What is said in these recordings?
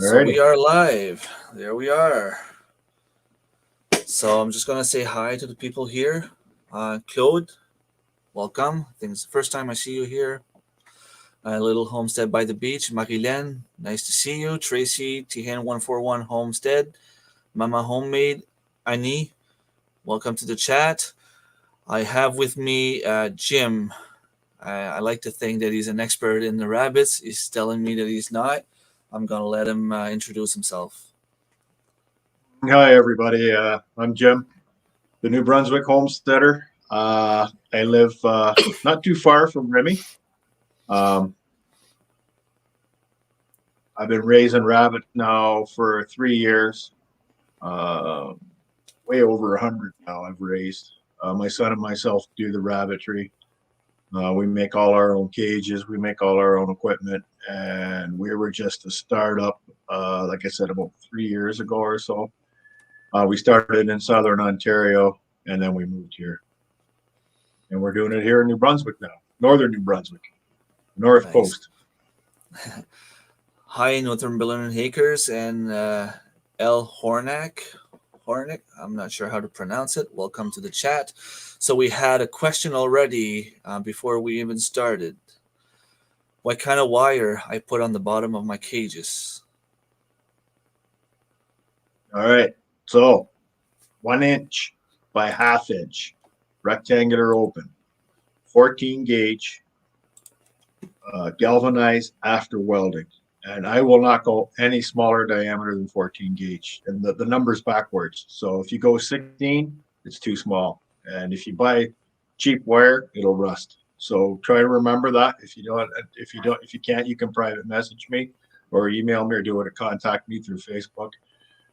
So we Alrighty. are live. There we are. So I'm just gonna say hi to the people here. Claude, welcome. I think it's the first time I see you here. A little homestead by the beach. Marilyn, nice to see you. Tracy, Tihan141 Homestead. Mama Homemade, Annie, welcome to the chat. I have with me Jim. I like to think that he's an expert in the rabbits. He's telling me that he's not. I'm gonna let him introduce himself. Hi, everybody. I'm Jim, the New Brunswick homesteader. I live not too far from Remy. Um, I've been raising rabbits now for 3 years. Uh, Way over 100 now I've raised. My son and myself do the rabbitry. We make all our own cages. We make all our own equipment. And we were just a startup, like I said, about 3 years ago or so. We started in Southern Ontario, and then we moved here. And we're doing it here in New Brunswick now, Northern New Brunswick, North Nice. Coast. Hi, Northumberland Hakers and L. Hornick, I'm not sure how to pronounce it. Welcome to the chat. So we had a question already before we even started. What kind of wire I put on the bottom of my cages? All right. So 1 inch by ½ inch, rectangular open, 14 gauge, galvanized after welding. And I will not go any smaller diameter than 14 gauge. And the number's backwards. So if you go 16, it's too small. And if you buy cheap wire, it'll rust. So try to remember that. If you can't, you can private message me or email me or do it or contact me through Facebook,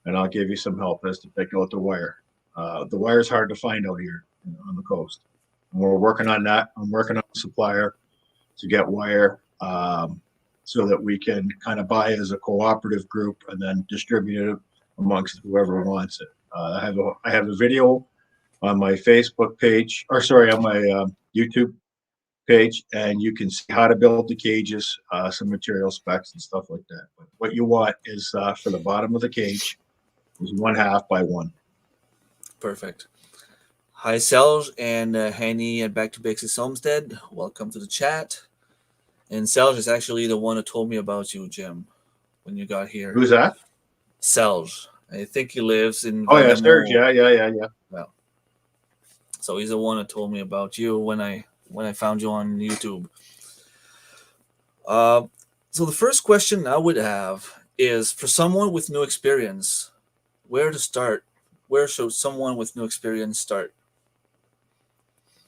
and I'll give you some help as to pick out the wire. The wire is hard to find out here on the coast. And we're working on that. I'm working on a supplier to get wire so that we can kind of buy as a cooperative group and then distribute it amongst whoever wants it. I have a video on my Facebook page, or sorry, on my YouTube page, and you can see how to build the cages, some material specs and stuff like that. But what you want is for the bottom of the cage is 1/2 by 1. Perfect. Hi, Selge and Hanny at Back to Basics Homestead. Welcome to the chat. And Selge is actually the one who told me about you, Jim, when you got here. Who's that? Selge. I think he lives in Oh yeah, Serge. Vandemo. Yeah. Well, so he's the one who told me about you when I found you on YouTube. Uh, so the first question I would have is for someone with no experience, where to start? Where should someone with no experience start?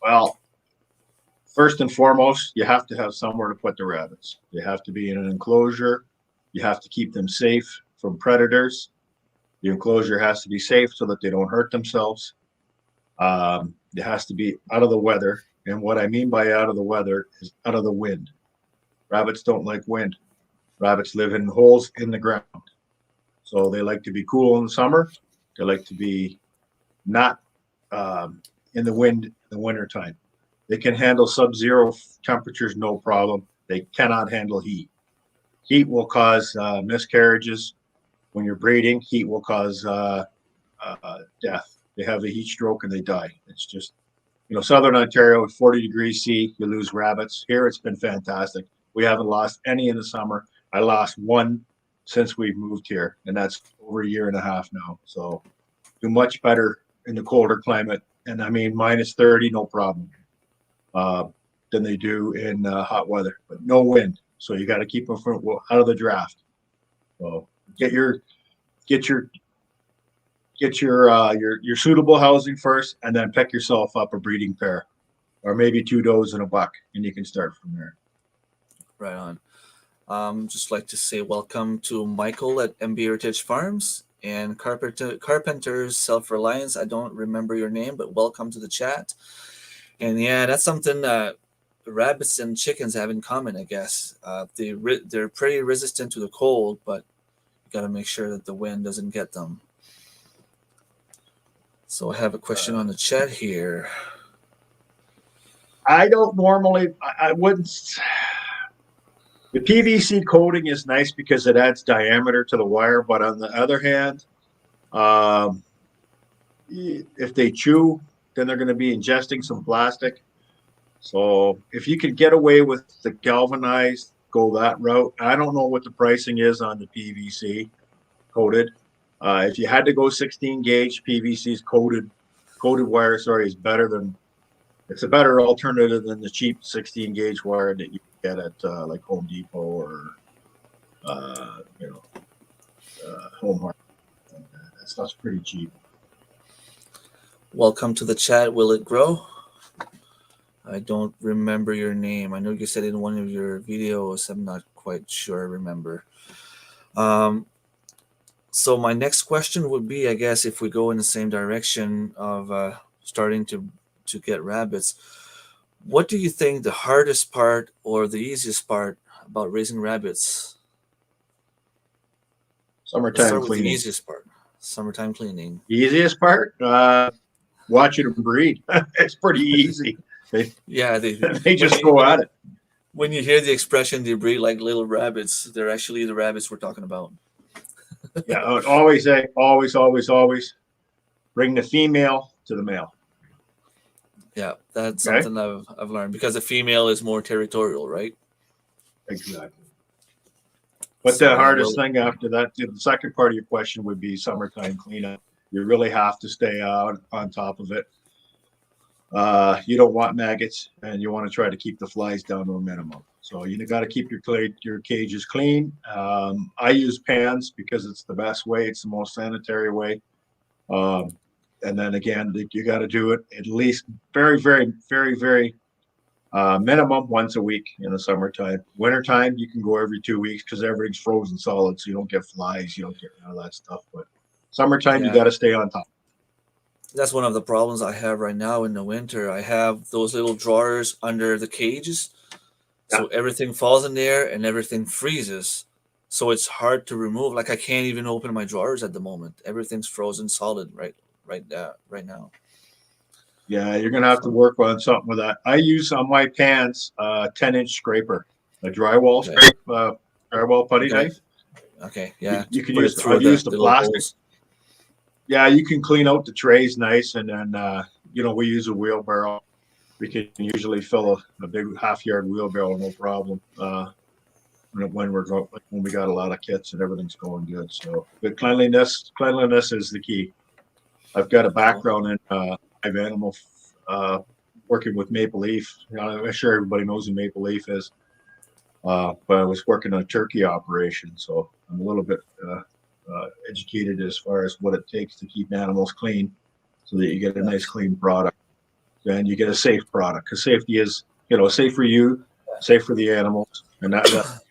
Well, first and foremost, you have to have somewhere to put the rabbits. They have to be in an enclosure. You have to keep them safe from predators. The enclosure has to be safe so that they don't hurt themselves. It has to be out of the weather. And what I mean by out of the weather is out of the wind. Rabbits don't like wind. Rabbits live in holes in the ground. So they like to be cool in the summer. They like to be not in the wind in the wintertime. They can handle sub-zero temperatures, no problem. They cannot handle heat. Heat will cause miscarriages. When you're breeding, heat will cause death. They have a heat stroke and they die. It's just, Southern Ontario, 40 degrees C, you lose rabbits. Here it's been fantastic. We haven't lost any in the summer. I lost one since we've moved here, and that's over a year and a half now. So do much better in the colder climate. And I mean, -30, no problem, than they do in hot weather, but no wind. So you got to keep them out of the draft. So get your suitable housing first, and then pick yourself up a breeding pair, or maybe 2 does and a buck, and you can start from there. Right on. Just like to say welcome to Michael at NB Heritage Farms and Carpenter's Self-Reliance. I don't remember your name, but welcome to the chat. And yeah, that's something rabbits and chickens have in common, I guess. They're pretty resistant to the cold, but you got to make sure that the wind doesn't get them. So I have a question on the chat here. I don't normally, I wouldn't. The PVC coating is nice because it adds diameter to the wire, but on the other hand, um, if they chew, then they're going to be ingesting some plastic. So if you could get away with the galvanized, go that route. I don't know what the pricing is on the PVC coated. If you had to go 16 gauge, PVC's coated wire, sorry, is better than, it's a better alternative than the cheap 16 gauge wire that you get at like Home Depot or you know, Home Hardware. That stuff's pretty cheap. Welcome to the chat. Will it grow? I don't remember your name. I know you said it in one of your videos. I'm not quite sure I remember. So my next question would be, I guess, if we go in the same direction of starting to get rabbits, what do you think the hardest part or the easiest part about raising rabbits? Let's Summertime start with the cleaning. easiest part. Summertime cleaning. The easiest part, watching them breed. It's pretty easy. Yeah, They just go at it. When you hear the expression "they breed like little rabbits," they're actually the rabbits we're talking about. Yeah, I would always say, always bring the female to the male. Yeah, that's Okay? something I've learned because the female is more territorial, right? Exactly. But So, the hardest thing after that, the second part of your question would be summertime cleanup. You really have to stay on top of it. You don't want maggots, and you want to try to keep the flies down to a minimum. So you got to keep your cages clean. I use pans because it's the best way. It's the most sanitary way. And then again, you got to do it at least very minimum once a week in the summertime. Wintertime, you can go every 2 weeks because everything's frozen solid, so you don't get flies, you don't get none of that stuff. But summertime, you got to stay on top. That's one of the problems I have right now in the winter. I have those little drawers under the cages, so everything falls in there and everything freezes. So it's hard to remove. Like I can't even open my drawers at the moment. Everything's frozen solid right now. Yeah, you're gonna have to work on something with that. I use on my pans 10-inch scraper, a drywall drywall putty knife. Okay, yeah. You can put use. it through I've used the little plastic. holes. Yeah, you can clean out the trays nice, and then we use a wheelbarrow. We can usually fill a big half-yard wheelbarrow, no problem. When we got a lot of kits and everything's going good. So, but cleanliness is the key. I've got a background in live animal working with Maple Leaf. I'm sure everybody knows who Maple Leaf is. But I was working on a turkey operation, so I'm a little bit educated as far as what it takes to keep animals clean so that you get a nice clean product and you get a safe product, because safety is, safe for you, safe for the animals, and that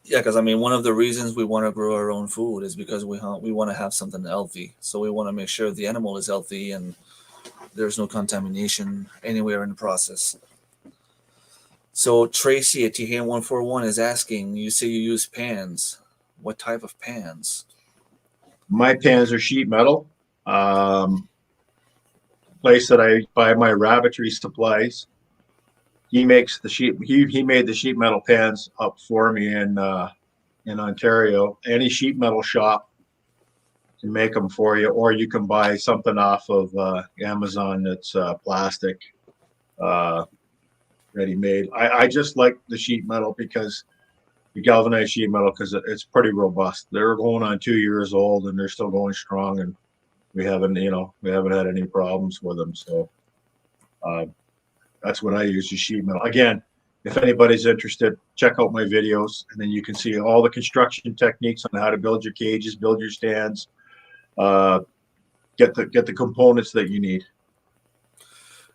Yeah, because I mean, one of the reasons we want to grow our own food is because we want to have something healthy. So we want to make sure the animal is healthy and there's no contamination anywhere in the process. So Tracy at THN141 is asking, you say you use pans. What type of pans? my pans are sheet metal. Place that I buy my rabbitry supplies. He makes the sheet. He made the sheet metal pans up for me in Ontario. Any sheet metal shop can make them for you, or you can buy something off of Amazon that's plastic, ready made. I just like the sheet metal because the galvanized sheet metal, because it's pretty robust. They're going on 2 years old and they're still going strong, and we haven't had any problems with them. So that's what I use, the sheet metal. Again, if anybody's interested, check out my videos, and then you can see all the construction techniques on how to build your cages, build your stands, get the components that you need.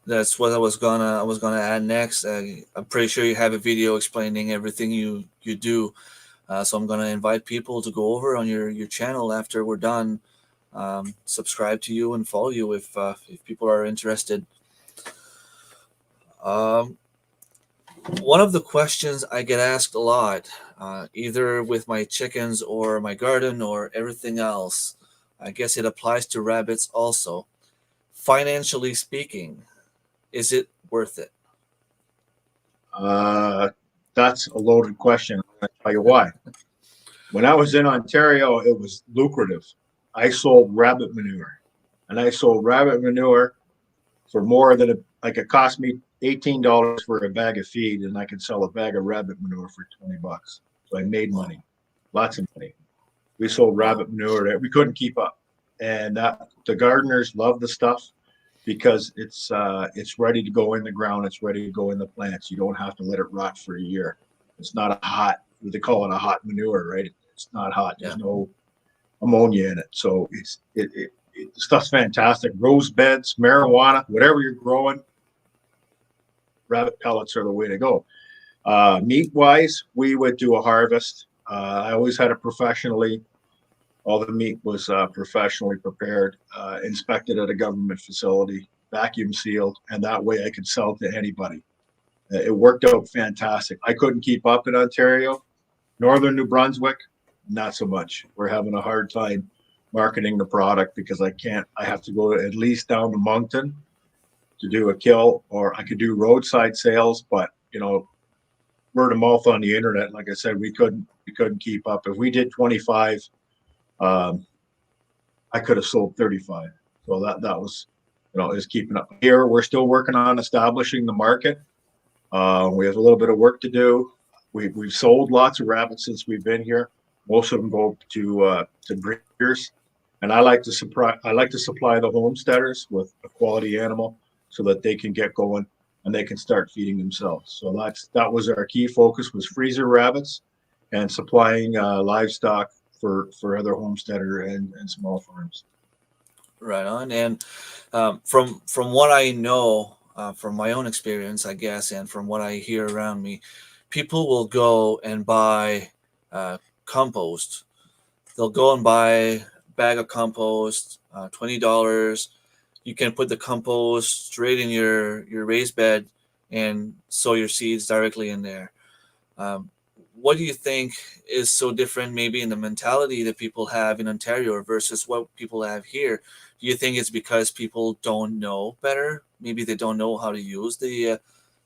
That's what I was gonna add next. I'm pretty sure you have a video explaining everything you do. So I'm gonna invite people to go over on your channel after we're done. Subscribe to you and follow you if people are interested. One of the questions I get asked a lot, either with my chickens or my garden or everything else, I guess it applies to rabbits also. Financially speaking, is it worth it? That's a loaded question. I'll tell you why. When I was in Ontario, it was lucrative. I sold rabbit manure, and I sold rabbit manure for more than like it cost me $18 for a bag of feed, and I could sell a bag of rabbit manure for $20. So I made money, lots of money. We sold rabbit manure that we couldn't keep up, and the gardeners love the stuff because it's ready to go in the ground. It's ready to go in the plants. You don't have to let it rot for a year. It's not a hot. They call it a hot manure, right? It's not hot. There's no ammonia in it, so the stuff's fantastic. Rose beds, marijuana, whatever you're growing, rabbit pellets are the way to go. Meat wise, we would do a harvest. I always had it professionally. All the meat was professionally prepared, inspected at a government facility, vacuum sealed, and that way I could sell to anybody. It worked out fantastic. I couldn't keep up in Ontario. Northern New Brunswick, not so much. We're having a hard time marketing the product because I have to go at least down to Moncton to do a kill, or I could do roadside sales, but word of mouth on the internet, like I said, we couldn't keep up. If we did 25, I could have sold 35. So that was, is keeping up. Here, we're still working on establishing the market. We have a little bit of work to do. We've sold lots of rabbits since we've been here. Most of them go to breeders, and I like to supply the homesteaders with a quality animal so that they can get going and they can start feeding themselves. So that was our key focus, was freezer rabbits and supplying livestock for other homesteader and small farms. Right on. And from what I know, from my own experience, I guess, and from what I hear around me, people will go and buy compost. They'll go and buy a bag of compost, $20. You can put the compost straight in your raised bed and sow your seeds directly in there. What do you think is so different maybe in the mentality that people have in Ontario versus what people have here? Do you think it's because people don't know better? Maybe they don't know how to use the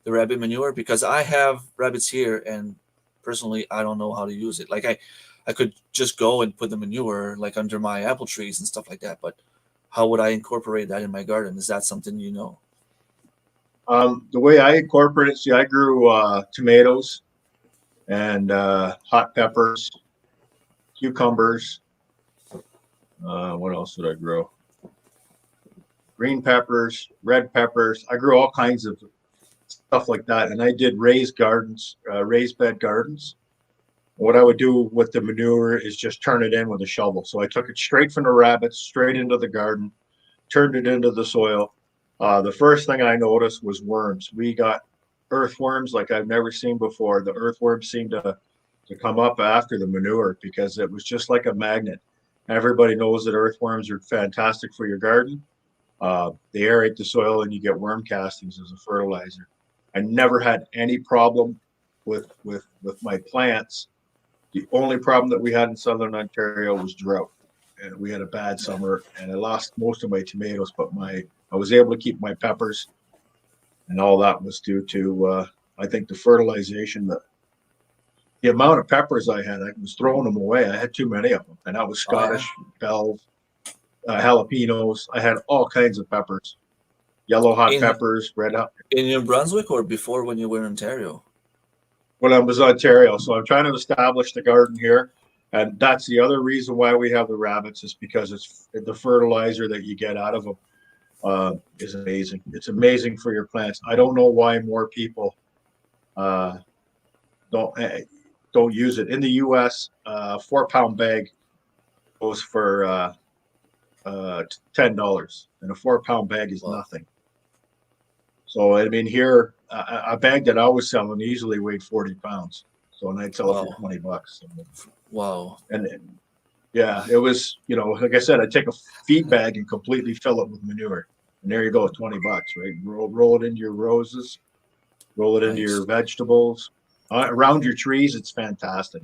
rabbit manure? Because I have rabbits here, and personally, I don't know how to use it. Like I could just go and put the manure like under my apple trees and stuff like that, but how would I incorporate that in my garden? Is that something you know? The way I incorporate it, see, I grew tomatoes and hot peppers, cucumbers. What else did I grow? Green peppers, red peppers. I grew all kinds of stuff like that. And I did raised gardens, raised bed gardens. What I would do with the manure is just turn it in with a shovel. So I took it straight from the rabbits, straight into the garden, turned it into the soil. The first thing I noticed was worms. We got earthworms like I've never seen before. The earthworms seemed to come up after the manure because it was just like a magnet. Everybody knows that earthworms are fantastic for your garden. They aerate the soil and you get worm castings as a fertilizer. I never had any problem with my plants. The only problem that we had in Southern Ontario was drought. And we had a bad summer and I lost most of my tomatoes, but I was able to keep my peppers, and all that was due to I think the fertilization, the amount of peppers I had, I was throwing them away. I had too many of them, and that was Scottish bells, jalapenos. I had all kinds of peppers, yellow hot peppers, red hot. In New Brunswick or before when you were in Ontario? When I was in Ontario, so I'm trying to establish the garden here, and that's the other reason why we have the rabbits is because it's the fertilizer that you get out of them. Is amazing. It's amazing for your plants. I don't know why more people don't use it. In the U.S., 4-pound bag goes for $10, and a 4-pound bag is nothing. So I mean, here a bag that I was selling easily weighed 40 pounds. So and I'd sell it for $20. Wow. And yeah, it was, like I said, I'd take a feed bag and completely fill it with manure. And there you go, $20, right? Roll it into your roses, roll it into your vegetables. Around your trees, it's fantastic.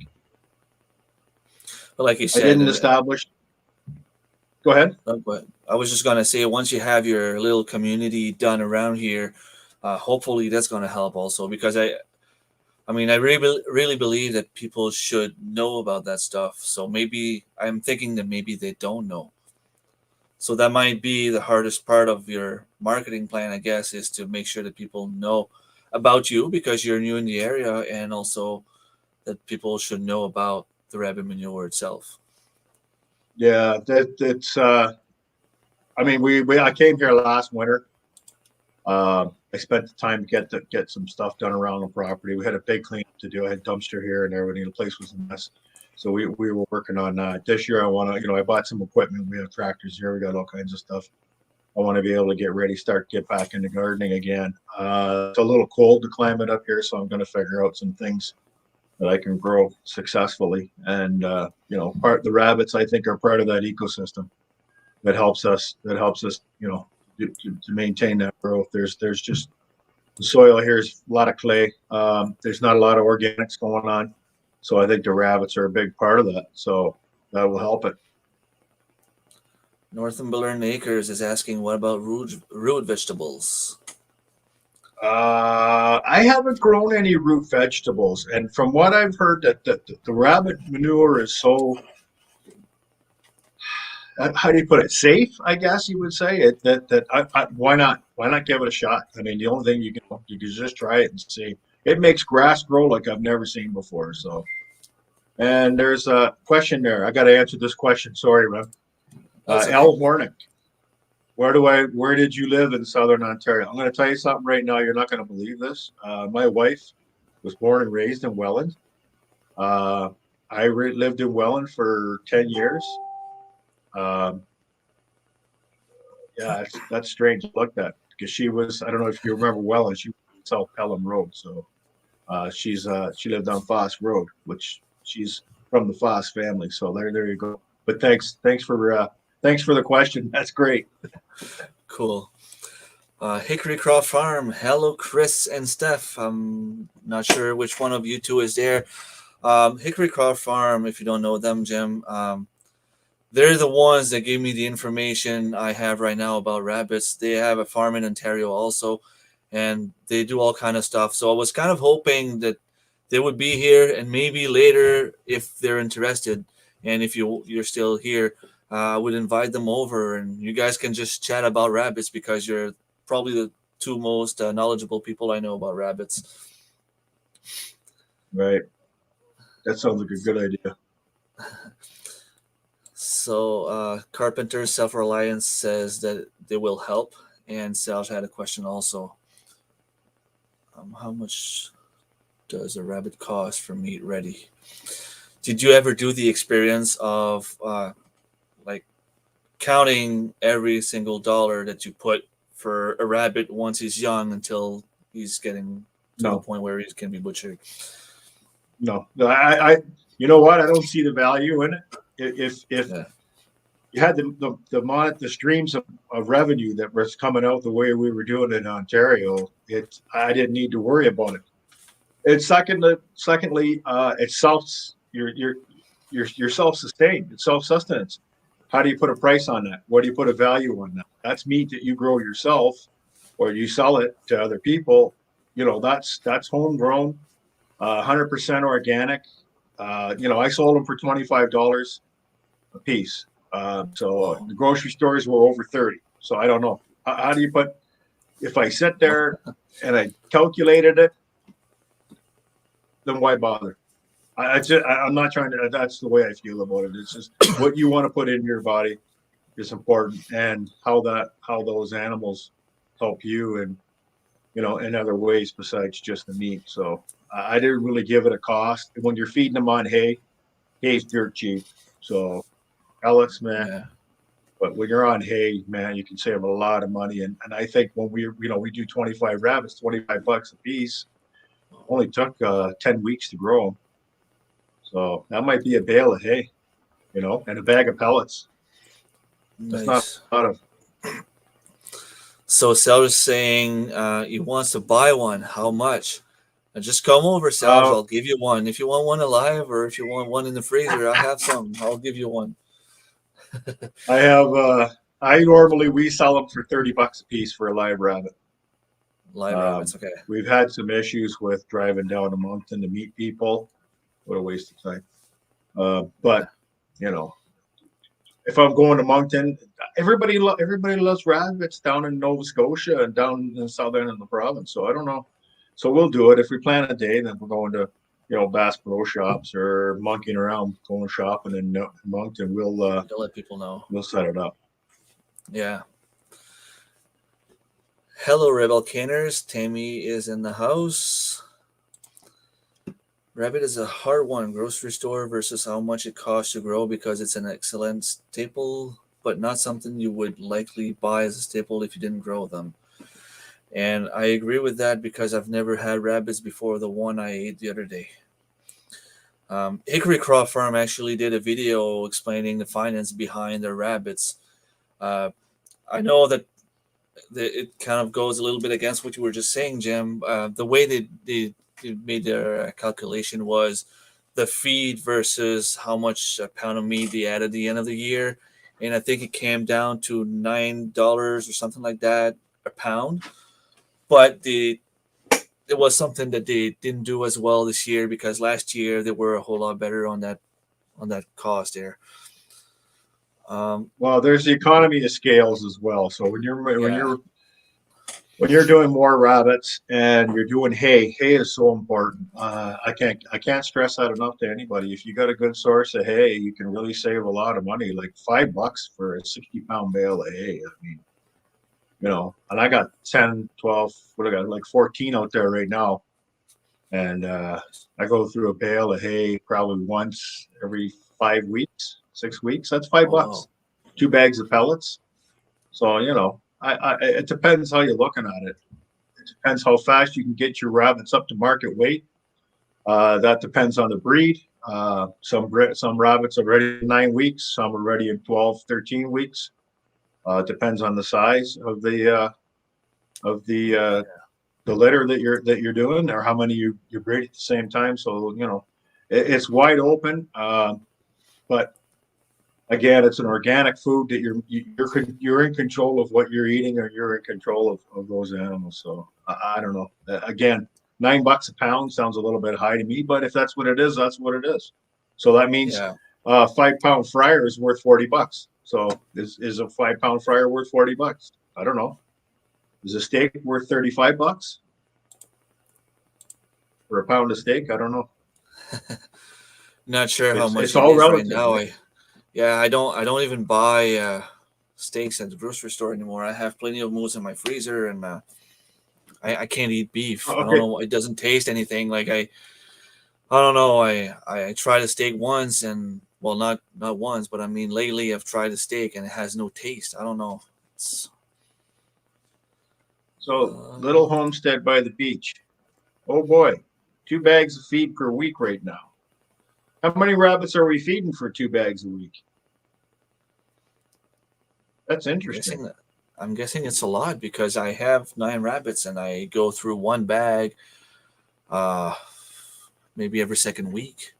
But like you said, I didn't establish. Go ahead. But I was just gonna say, once you have your little community done around here, hopefully that's gonna help also because I mean, I really believe that people should know about that stuff. So maybe I'm thinking that maybe they don't know. So that might be the hardest part of your marketing plan, I guess, is to make sure that people know about you because you're new in the area, and also that people should know about the rabbit manure itself. Yeah, that's. I mean, I came here last winter. I spent the time to get some stuff done around the property. We had a big cleanup to do. I had dumpster here and everything. The place was a mess. So we were working on that. This year I want to, I bought some equipment. We have tractors here. We got all kinds of stuff. I want to be able to get ready, get back into gardening again. It's a little cold to climate up here, so I'm going to figure out some things that I can grow successfully. And the rabbits I think are part of that ecosystem that helps us. To maintain that growth. There's just the soil here is a lot of clay. There's not a lot of organics going on, so I think the rabbits are a big part of that. So that will help it. Northumberland Acres is asking, what about root vegetables? I haven't grown any root vegetables, and from what I've heard, that the rabbit manure is so how do you put it, safe, I guess you would say it, why not give it a shot? I mean, the only thing you can just try it and see. It makes grass grow like I've never seen before. So, and there's a question there. I got to answer this question. Sorry, man. That's okay. Al Hornick, where did you live in Southern Ontario? I'm going to tell you something right now. You're not going to believe this. My wife was born and raised in Welland. I lived in Welland for 10 years. Um, Yeah, that's strange to look at because she was, I don't know if you remember Welland, she was on South Pelham Road. So she lived on Foss Road, which she's from the Foss family. So there you go. But thanks for the question. That's great. Cool. Hickory Croft Farm. Hello, Chris and Steph. I'm not sure which one of you two is there. Hickory Croft Farm, if you don't know them, Jim, they're the ones that gave me the information I have right now about rabbits. They have a farm in Ontario also, and they do all kind of stuff. So I was kind of hoping that they would be here, and maybe later if they're interested, and if you're still here, I would invite them over, and you guys can just chat about rabbits because you're probably the two most knowledgeable people I know about rabbits. Right. That sounds like a good idea. So Carpenter Self Reliance says that they will help, and Sal's had a question also. How much does a rabbit cost for meat ready? Did you ever do the experience of like counting every single dollar that you put for a rabbit once he's young until he's getting to the No, point where he can be butchered? no. You know what? I don't see the value in it. If Yeah. you had the streams of revenue that was coming out the way we were doing it in Ontario, I didn't need to worry about it. And secondly, it's you're self-sustained. It's self-sustenance. How do you put a price on that? What do you put a value on that? That's meat that you grow yourself, or you sell it to other people. That's homegrown, 100% organic. I sold them for $25 a piece. So Wow. the grocery stores were over 30. So I don't know. How do you put? If I sit there and I calculated it, then why bother? I'm not trying to. That's the way I feel about it. It's just what you want to put in your body is important, and how those animals help you, and in other ways besides just the meat. So I didn't really give it a cost. When you're feeding them on hay's dirt cheap. So pellets, man. Yeah. But when you're on hay, man, you can save a lot of money. And I think when we do 25 rabbits, $25 a piece, only took 10 weeks to grow them. So that might be a bale of hay, and a bag of pellets. That's not Nice. a lot of. So Sal is saying he wants to buy one. How much? And just come over, Sal. Uh, I'll give you one. If you want one alive or if you want one in the freezer, I have some. I'll give you one. I have. I normally we sell them for $30 a piece for a live rabbit. Live rabbits. Okay. We've had some issues with driving down to Moncton to meet people. What a waste of time. Yeah. But you know, if I'm going to Moncton, everybody loves rabbits down in Nova Scotia and down in southern in the province. So I don't know. So we'll do it if we plan a day. Then we're going to Bass Pro Shops or monkeying around going shopping in Moncton. You'll let people know. We'll set it up. Yeah. Hello, Rebel Caners. Tammy is in the house. Rabbit is a hard one. Grocery store versus how much it costs to grow because it's an excellent staple, but not something you would likely buy as a staple if you didn't grow them. And I agree with that because I've never had rabbits before the one I ate the other day. Hickory Craw Farm actually did a video explaining the finance behind their rabbits. I know that it kind of goes a little bit against what you were just saying, Jim. The way they made their calculation was the feed versus how much a pound of meat they add at the end of the year, and I think it came down to $9 or something like that a pound. But it was something that they didn't do as well this year because last year they were a whole lot better on that cost there. Well, there's the economy of scales as well. So when Yeah. you're doing more rabbits and you're doing hay is so important. I can't stress that enough to anybody. If you got a good source of hay, you can really save a lot of money, like $5 for a 60-pound bale of hay. I mean, and I got 10, 12, what I got, like 14 out there right now. And I go through a bale of hay probably once every 5 weeks, 6 weeks. That's $5. Oh, wow. 2 bags of pellets. So, it depends how you're looking at it. It depends how fast you can get your rabbits up to market weight. That depends on the breed. Some rabbits are ready in 9 weeks. Some are ready in 12, 13 weeks. Depends on the size of the litter that you're doing, or how many you breed at the same time. So it's wide open. But again, it's an organic food that you're in control of what you're eating, or you're in control of those animals. So I don't know. Again, $9 a pound sounds a little bit high to me, but if that's what it is, that's what it is. So that means Yeah. 5-pound fryer is worth $40. So is a 5-pound fryer worth $40? I don't know. Is a steak worth $35 for a pound of steak? I don't know. Not sure how much It's it all is right relative. now. Right? I don't even buy steaks at the grocery store anymore. I have plenty of moose in my freezer, and I can't eat beef. I don't Okay. know. It doesn't taste anything. Like I don't know. I tried a steak once, and well, not once, but I mean lately I've tried a steak and it has no taste. I don't know. It's, So little homestead by the beach. Oh boy, 2 bags of feed per week right now. How many rabbits are we feeding for 2 bags a week? That's interesting. I'm guessing it's a lot because I have 9 rabbits and I go through one bag, uh, maybe every second week.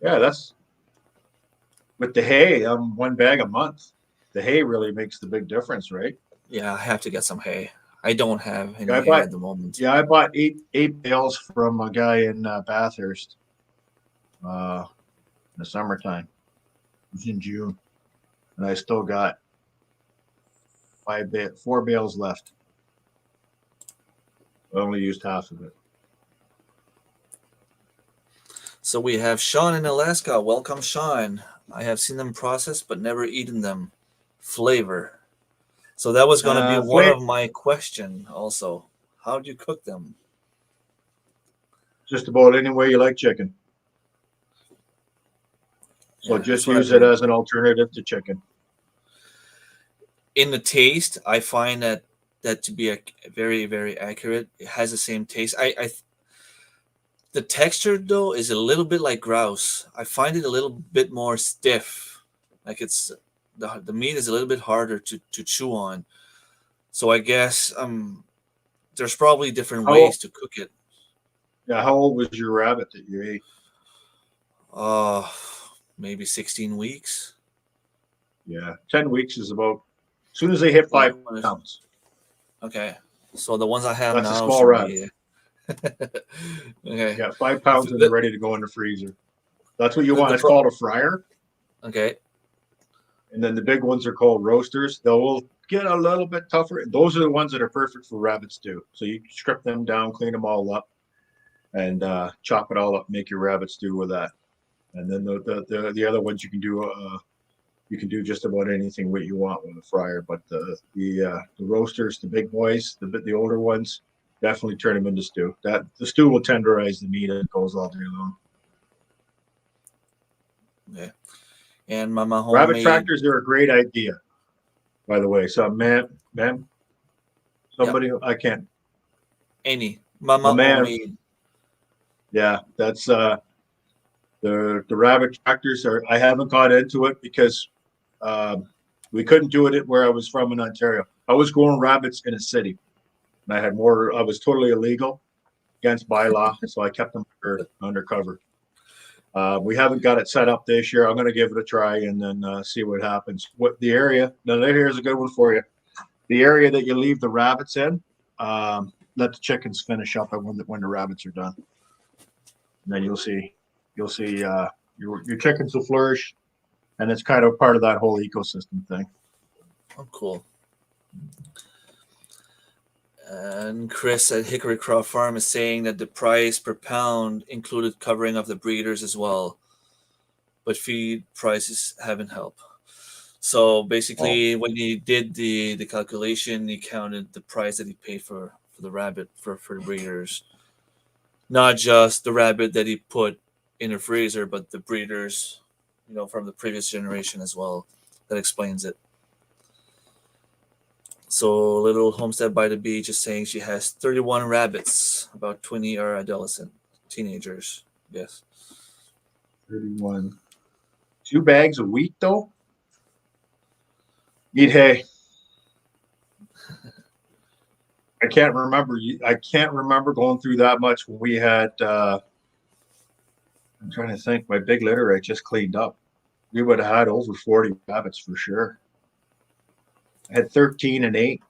Yeah, that's with the hay. 1 bag a month. The hay really makes the big difference, right? Yeah, I have to get some hay. I don't have Yeah, any hay at the moment. I bought eight bales from a guy in Bathurst in the summertime. It was in June, and I still got 4 bales left. I only used half of it. So we have Sean in Alaska. Welcome, Sean. I have seen them processed but never eaten them. Flavor. So that was going to be one of my question also. How do you cook them? Just about any way you like chicken. So Yeah, just use it as an alternative to chicken. In the taste, I find that to be a very, very accurate. It has the same taste. The texture though is a little bit like grouse. I find it a little bit more stiff. Like it's the meat is a little bit harder to chew on. So I guess there's probably different ways to cook it. Yeah, how old was your rabbit that you ate? Maybe 16 weeks. Yeah, 10 weeks is about as soon as they hit 5 pounds. Okay. So the ones I have That's a now small should rabbit. be okay. Yeah, 5 pounds and they're ready to go in the freezer. That's what you want. It's called a fryer. Okay. And then the big ones are called roasters. They will get a little bit tougher. Those are the ones that are perfect for rabbit stew. So you strip them down, clean them all up, and chop it all up, make your rabbit stew with that. And then the other ones you can do just about anything what you want with a fryer. But the roasters, the big boys, the older ones, definitely turn them into stew. That the stew will tenderize the meat as it goes all day long. Okay. And Mama Rabbit homemade. tractors are a great idea, by the way. So, ma'am, somebody I can't. Mama Man, homemade. yeah, that's the rabbit tractors are. I haven't got into it because we couldn't do it where I was from in Ontario. I was growing rabbits in a city, and I had more. I was totally illegal against bylaw, so I kept them undercover. We haven't got it set up this year. I'm going to give it a try and then see what happens. What the area? Now, here's a good one for you. The area that you leave the rabbits in, let the chickens finish up when the rabbits are done. And then you'll see your chickens will flourish, and it's kind of part of that whole ecosystem thing. Oh, cool. And Chris at Hickory Croft Farm is saying that the price per pound included covering of the breeders as well, but feed prices haven't helped. So basically, when he did the calculation, he counted the price that he paid for the rabbit for the breeders, not just the rabbit that he put in a freezer, but the breeders, from the previous generation as well. That explains it. So Little Homestead by the Beach is saying she has 31 rabbits, about 20 are adolescent teenagers. Yes. 31. 2 bags a week though. Eat hay. I can't remember going through that much when we had. I'm trying to think. My big litter I just cleaned up. We would have had over 40 rabbits for sure. I had 13 and 8.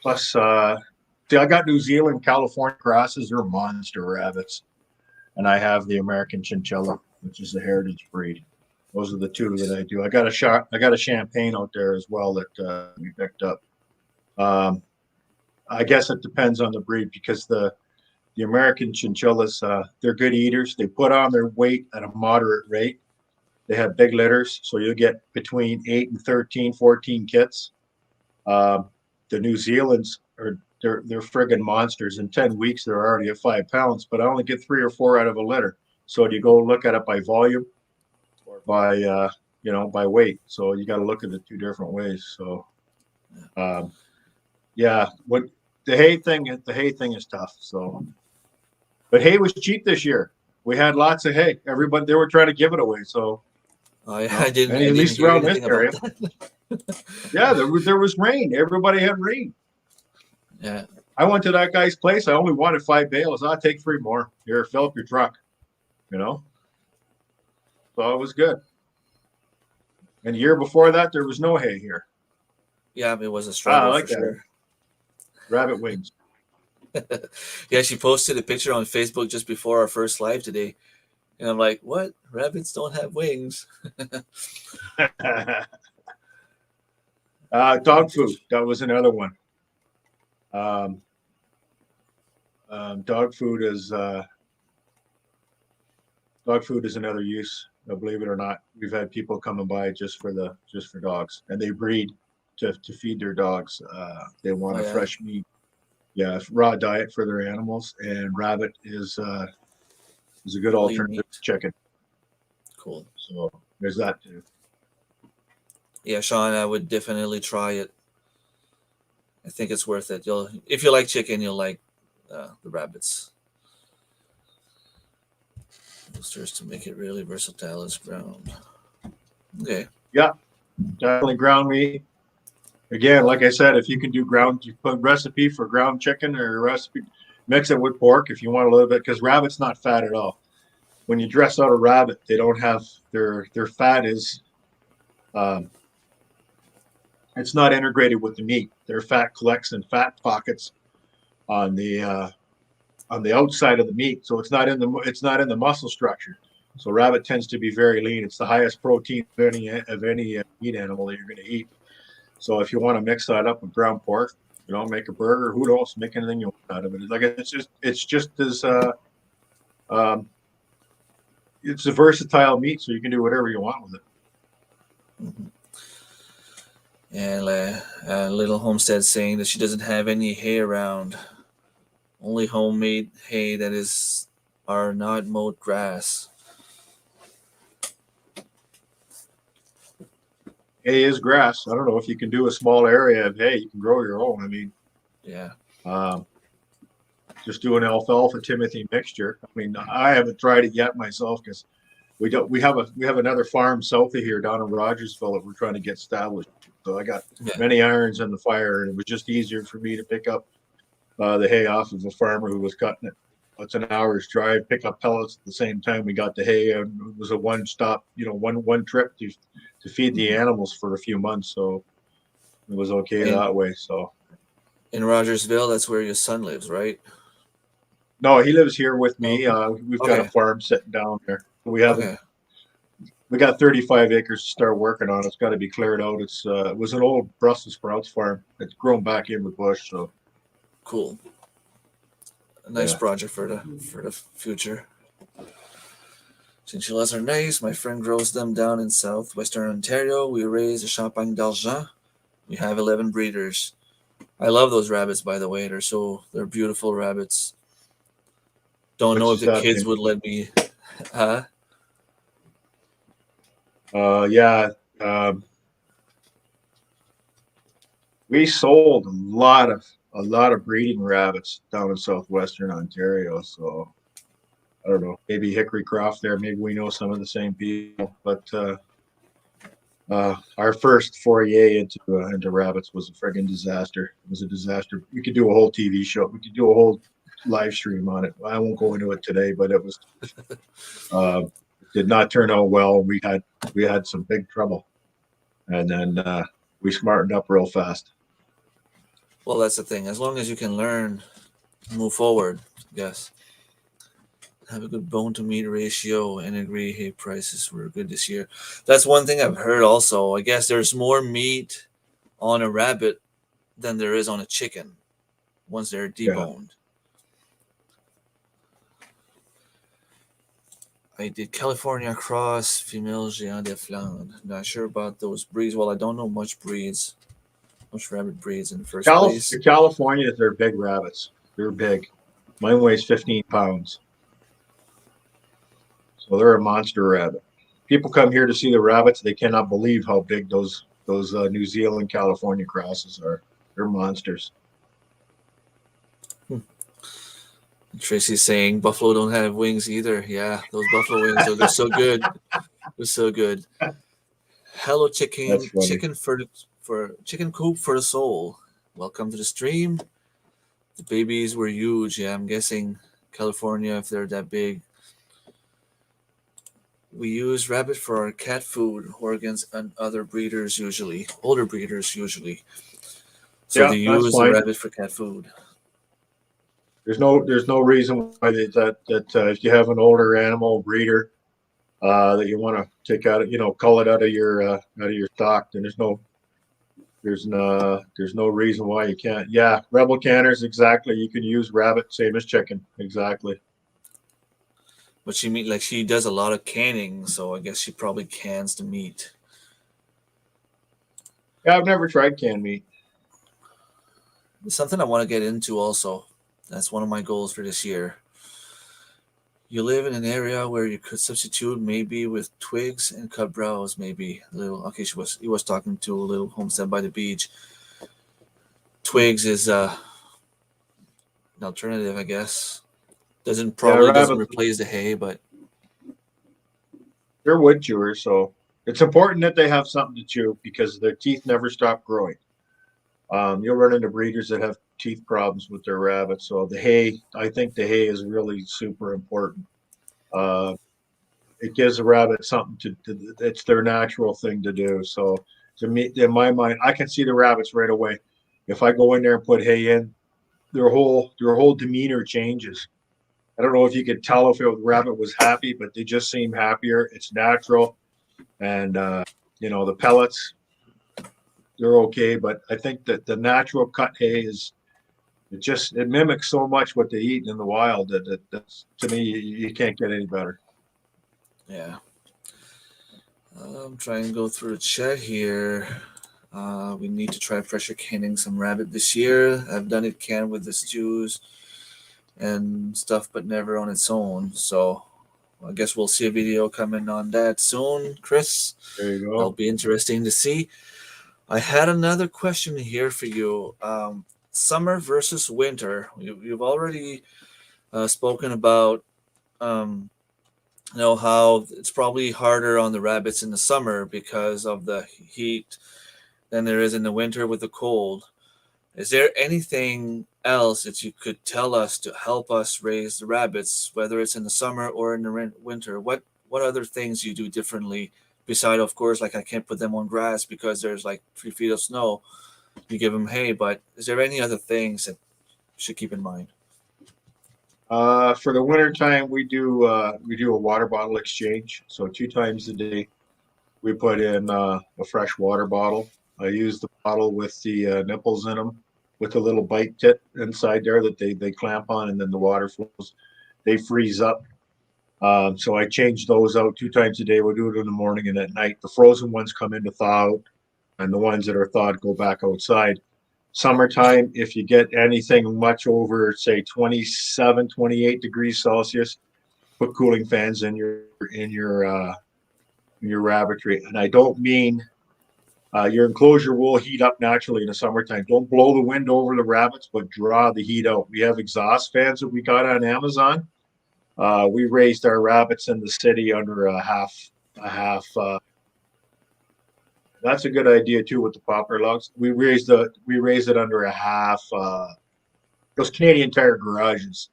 Plus, see, I got New Zealand, California crosses. They're monster rabbits, and I have the American chinchilla, which is the heritage breed. Those are the 2 that I do. I got a champagne out there as well that we picked up. I guess it depends on the breed because the American chinchillas, they're good eaters. They put on their weight at a moderate rate. They have big litters, so you'll get between 8 and 13, 14 kits. The New Zealand's they're friggin' monsters. In 10 weeks, they're already at 5 pounds, but I only get 3 or 4 out of a litter. So do you go look at it by volume or by by weight? So you got to look at it 2 different ways. So, yeah, what the hay thing is tough. So, but hay was cheap this year. We had lots of hay. Everybody they were trying to give it away. So. I didn't at least hear around this anything area. about that. Yeah, there was rain. Everybody had rain. Yeah. I went to that guy's place. I only wanted 5 bales. I'll take 3 more. Here, fill up your truck. So it was good. And the year before that, there was no hay here. Yeah, it was a struggle I like for that. sure. Rabbit wings. Yeah, she posted a picture on Facebook just before our first live today. And I'm like, what? Rabbits don't have wings. Dog food. That was another one. Dog food is another use. Believe it or not, we've had people coming by just for dogs, and they breed to feed their dogs. They want fresh meat. Yeah, raw diet for their animals, and rabbit is a good alternative to chicken. Cool. So there's that too. Yeah, Sean, I would definitely try it. I think it's worth it. If you like chicken, you'll like the rabbits. Boosters to make it really versatile as ground. Okay. Yeah, definitely ground meat. Again, like I said, if you can do ground, you put recipe for ground chicken or a recipe, mix it with pork if you want a little bit, because rabbit's not fat at all. When you dress out a rabbit, they don't have their fat is it's not integrated with the meat. Their fat collects in fat pockets on the outside of the meat, so it's not in the muscle structure. So rabbit tends to be very lean. It's the highest protein of any meat animal that you're going to eat. So if you want to mix that up with ground pork, make a burger. Who knows? Make anything you want out of it. Like it's just as um, it's a versatile meat, so you can do whatever you want with it. Mhm. And Little Homestead saying that she doesn't have any hay around, only homemade hay that is are not mowed grass. Hay is grass. I don't know if you can do a small area of hay. You can grow your own. I mean, Yeah. um, just do an alfalfa Timothy mixture. I mean, I haven't tried it yet myself because we have another farm south of here down in Rogersville that we're trying to get established. So I got Yeah. many irons in the fire, and it was just easier for me to pick up the hay off of a farmer who was cutting it. It's an hour's drive. Pick up pellets at the same time we got the hay, and it was a one stop, one trip to feed the Mhm. animals for a few months. So it was okay In that way. So in Rogersville, that's where your son lives, right? no, he lives here with No. me. We've got a Okay. farm sitting down there. Okay. We got 35 acres to start working on. It's got to be cleared out. It was an old Brussels sprouts farm. It's grown back in with bush. So Cool. A nice yeah, project for the future. Chinchillas are nice. My friend grows them down in southwestern Ontario. We raise a Champagne d'Argent. We have 11 breeders. I love those rabbits, by the way. They're beautiful rabbits. Don't know which if is the that kids thing. would let me. Huh? Yeah, um, we sold a lot of breeding rabbits down in southwestern Ontario. So I don't know, maybe Hickory Croft there. Maybe we know some of the same people. But our first foray into rabbits was a friggin' disaster. It was a disaster. We could do a whole TV show. We could do a whole live stream on it. I won't go into it today, but uh, it did not turn out well. We had some big trouble, and then we smartened up real fast. Well, that's the thing. As long as you can learn, move forward. Yes. Have a good bone to meat ratio and agree hay prices were good this year. That's one thing I've heard also. I guess there's more meat on a rabbit than there is on a chicken once they're Yeah, deboned. I did California Cross, Femelle Géant de Flandre. Not sure about those breeds. Well, I don't know much rabbit breeds in the first The place. Californias are big rabbits. They're big. Mine weighs 15 pounds, so they're a monster rabbit. People come here to see the rabbits. They cannot believe how big those New Zealand California crosses are. They're monsters. Hmm. Tracy's saying buffalo don't have wings either. Yeah, those buffalo wings, they're so good. They're so good. Hello, That's chicken. funny. For chicken coop for the soul. Welcome to the stream. The babies were huge. Yeah, I'm guessing California, if they're that big. We use rabbit for our cat food, organs, and other breeders usually. Older breeders usually. So Yeah, they that's use the fine. rabbit for cat food. There's no reason why if you have an older animal breeder that you want to take out, cull it out of your stock, then there's no reason why you can't. Yeah, rebel canners, exactly. You can use rabbit, same as chicken, exactly. But she does a lot of canning, so I guess she probably cans the meat. Yeah, I've never tried canned meat. It's something I want to get into also. That's one of my goals for this year. You live in an area where you could substitute maybe with twigs and cut browse, maybe a little. Okay, he was talking to a little homestead by the beach. Twigs is an alternative, I guess. Doesn't Yeah, probably doesn't rabbits, replace the hay, but they're wood chewers, so it's important that they have something to chew because their teeth never stop growing. You'll run into breeders that have teeth problems with their rabbits. So I think the hay is really super important. Uh, it gives a rabbit something it's their natural thing to do. So To me, in my mind, I can see the rabbits right away. If I go in there and put hay in, their whole demeanor changes. I don't know if you could tell if a rabbit was happy, but they just seem happier. It's natural, and the pellets, they're okay. But I think that the natural cut hay it mimics so much what they eat in the wild that's, to me, you can't get any better. Yeah. I'm trying to go through the chat here. We need to try pressure canning some rabbit this year. I've done it canned with the stews and stuff, but never on its own. So I guess we'll see a video coming on that soon, Chris. There you That'll go. be interesting to see. I had another question here for you. Summer versus winter. You've already spoken about how it's probably harder on the rabbits in the summer because of the heat than there is in the winter with the cold. Is there anything else that you could tell us to help us raise the rabbits, whether it's in the summer or in the winter? What other things you do differently beside, of course, like I can't put them on grass because there's like 3 feet of snow. You give them hay, but is there any other things that you should keep in mind? For the winter time, we do a water bottle exchange. So 2 times a day, we put in a fresh water bottle. I use the bottle with the nipples in them, with a little bite tip inside there that they clamp on, and then the water flows. They freeze up. So I change those out 2 times a day. We'll do it in the morning and at night. The frozen ones come in to thaw out, and the ones that are thawed go back outside. Summertime, if you get anything much over, say, 27, 28 degrees Celsius, put cooling fans in your rabbitry. And I don't mean your enclosure will heat up naturally in the summertime. Don't blow the wind over the rabbits, but draw the heat out. We have exhaust fans that we got on Amazon. We raised our rabbits in the city under a half. That's a good idea too with the poplar logs. We raised it under a half. Those Canadian Tire garages,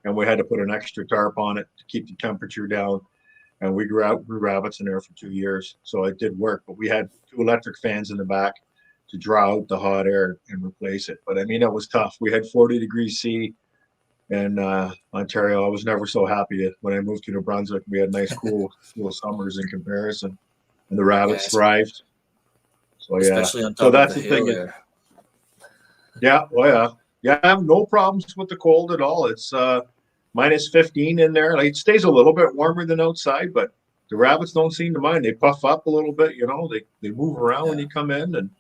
and we had to put an extra tarp on it to keep the temperature down. And we grew rabbits in there for 2 years, so it did work. But we had 2 electric fans in the back to draw out the hot air and replace it. But I mean, it was tough. We had 40 degrees C in Ontario. I was never so happy when I moved to New Brunswick. We had nice, cool summers in comparison, and the rabbits Yes, thrived. So yeah, especially on so top of that's the the hill thing. there. Yeah, oh yeah. I have no problems with the cold at all. It's minus 15 in there. Like, it stays a little bit warmer than outside, but the rabbits don't seem to mind. They puff up a little bit, they move around when Yeah, you come in, and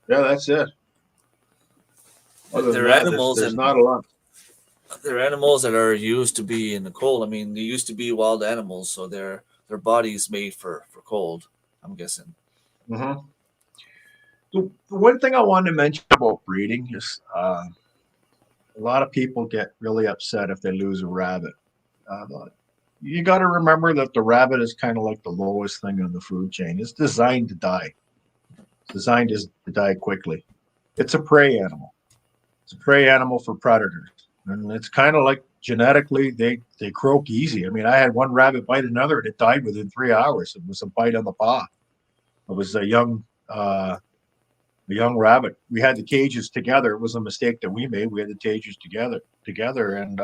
yeah, that's it. Other than they're that, there's animals there's and not a lot. they're animals that are used to be in the cold. I mean, they used to be wild animals, so their body is made for cold. I'm guessing. Hmm. The one thing I wanted to mention about breeding is a lot of people get really upset if they lose a rabbit. Uh, you got to remember that the rabbit is kind of like the lowest thing on the food chain. It's designed to die. It's designed to die quickly. It's a prey animal. It's a prey animal for predators, and it's kind of like genetically they croak easy. I mean, I had one rabbit bite another, and it died within 3 hours. It was a bite on the paw. It was a young rabbit. We had the cages together. It was a mistake that we made. We had the cages together, and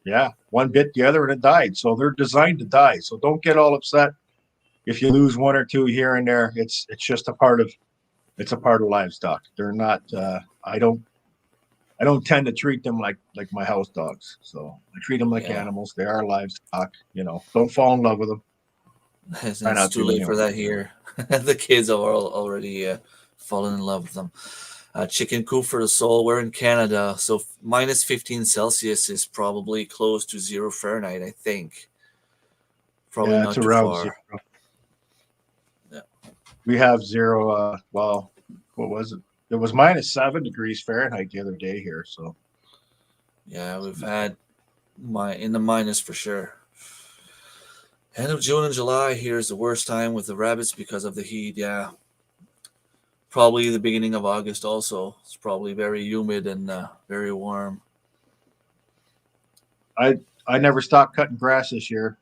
yeah, one bit the other, and it died. So they're designed to die. So don't get all upset if you lose one or two here and there. It's just a part of livestock. They're not. I don't tend to treat them like my house dogs. So I treat them like Yeah, animals. They are livestock. Don't fall in love with them. Try it's not too to late for anyway. that here. The kids are already fallen in love with them. Chicken coop for the soul. We're in Canada, so minus 15 Celsius is probably close to 0 Fahrenheit. I think probably Yeah, it's not too around zero. far. Yeah, We have zero. Well, what was it? It was minus 7 degrees Fahrenheit the other day here. So yeah, we've had my in the minus for sure. End of June and July here is the worst time with the rabbits because of the heat. Yeah, probably the beginning of August also. It's probably very humid and very warm. I never stopped cutting grass this year.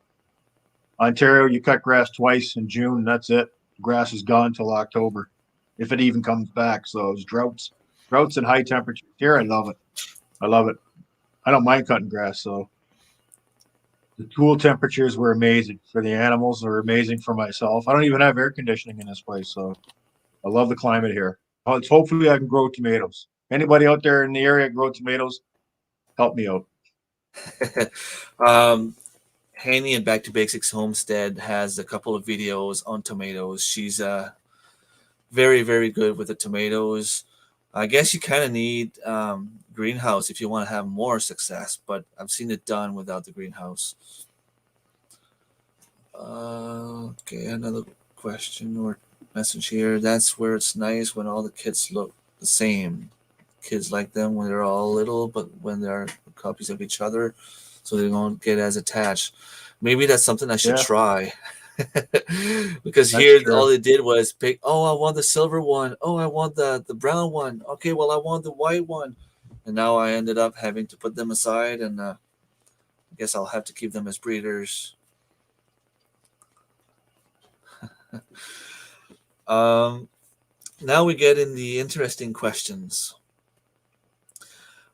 Ontario, you cut grass twice in June, and that's it. Grass is gone till October. if it even comes back. So it's droughts and high temperatures here. I love it. I love it. I don't mind cutting grass. So the cool temperatures were amazing for the animals. They're amazing for myself. I don't even have air conditioning in this place, so I love the climate here. Hopefully I can grow tomatoes. Anybody out there in the area grow tomatoes? Help me out. um, Haney and Back to Basics Homestead has a couple of videos on tomatoes. She's very, very good with the tomatoes. I guess you kind of need greenhouse if you want to have more success, but I've seen it done without the greenhouse. Okay, another question or message here. That's where it's nice when all the kids look the same. Kids like them when they're all little, but when they're copies of each other, so they don't get as attached. Maybe that's something I should Yeah, try. Because that's here all true. they did was pick, oh, I want the silver one. Oh, I want the brown one. Okay, well, I want the white one. And now I ended up having to put them aside, and I guess I'll have to keep them as breeders. Um, Now we get in the interesting questions.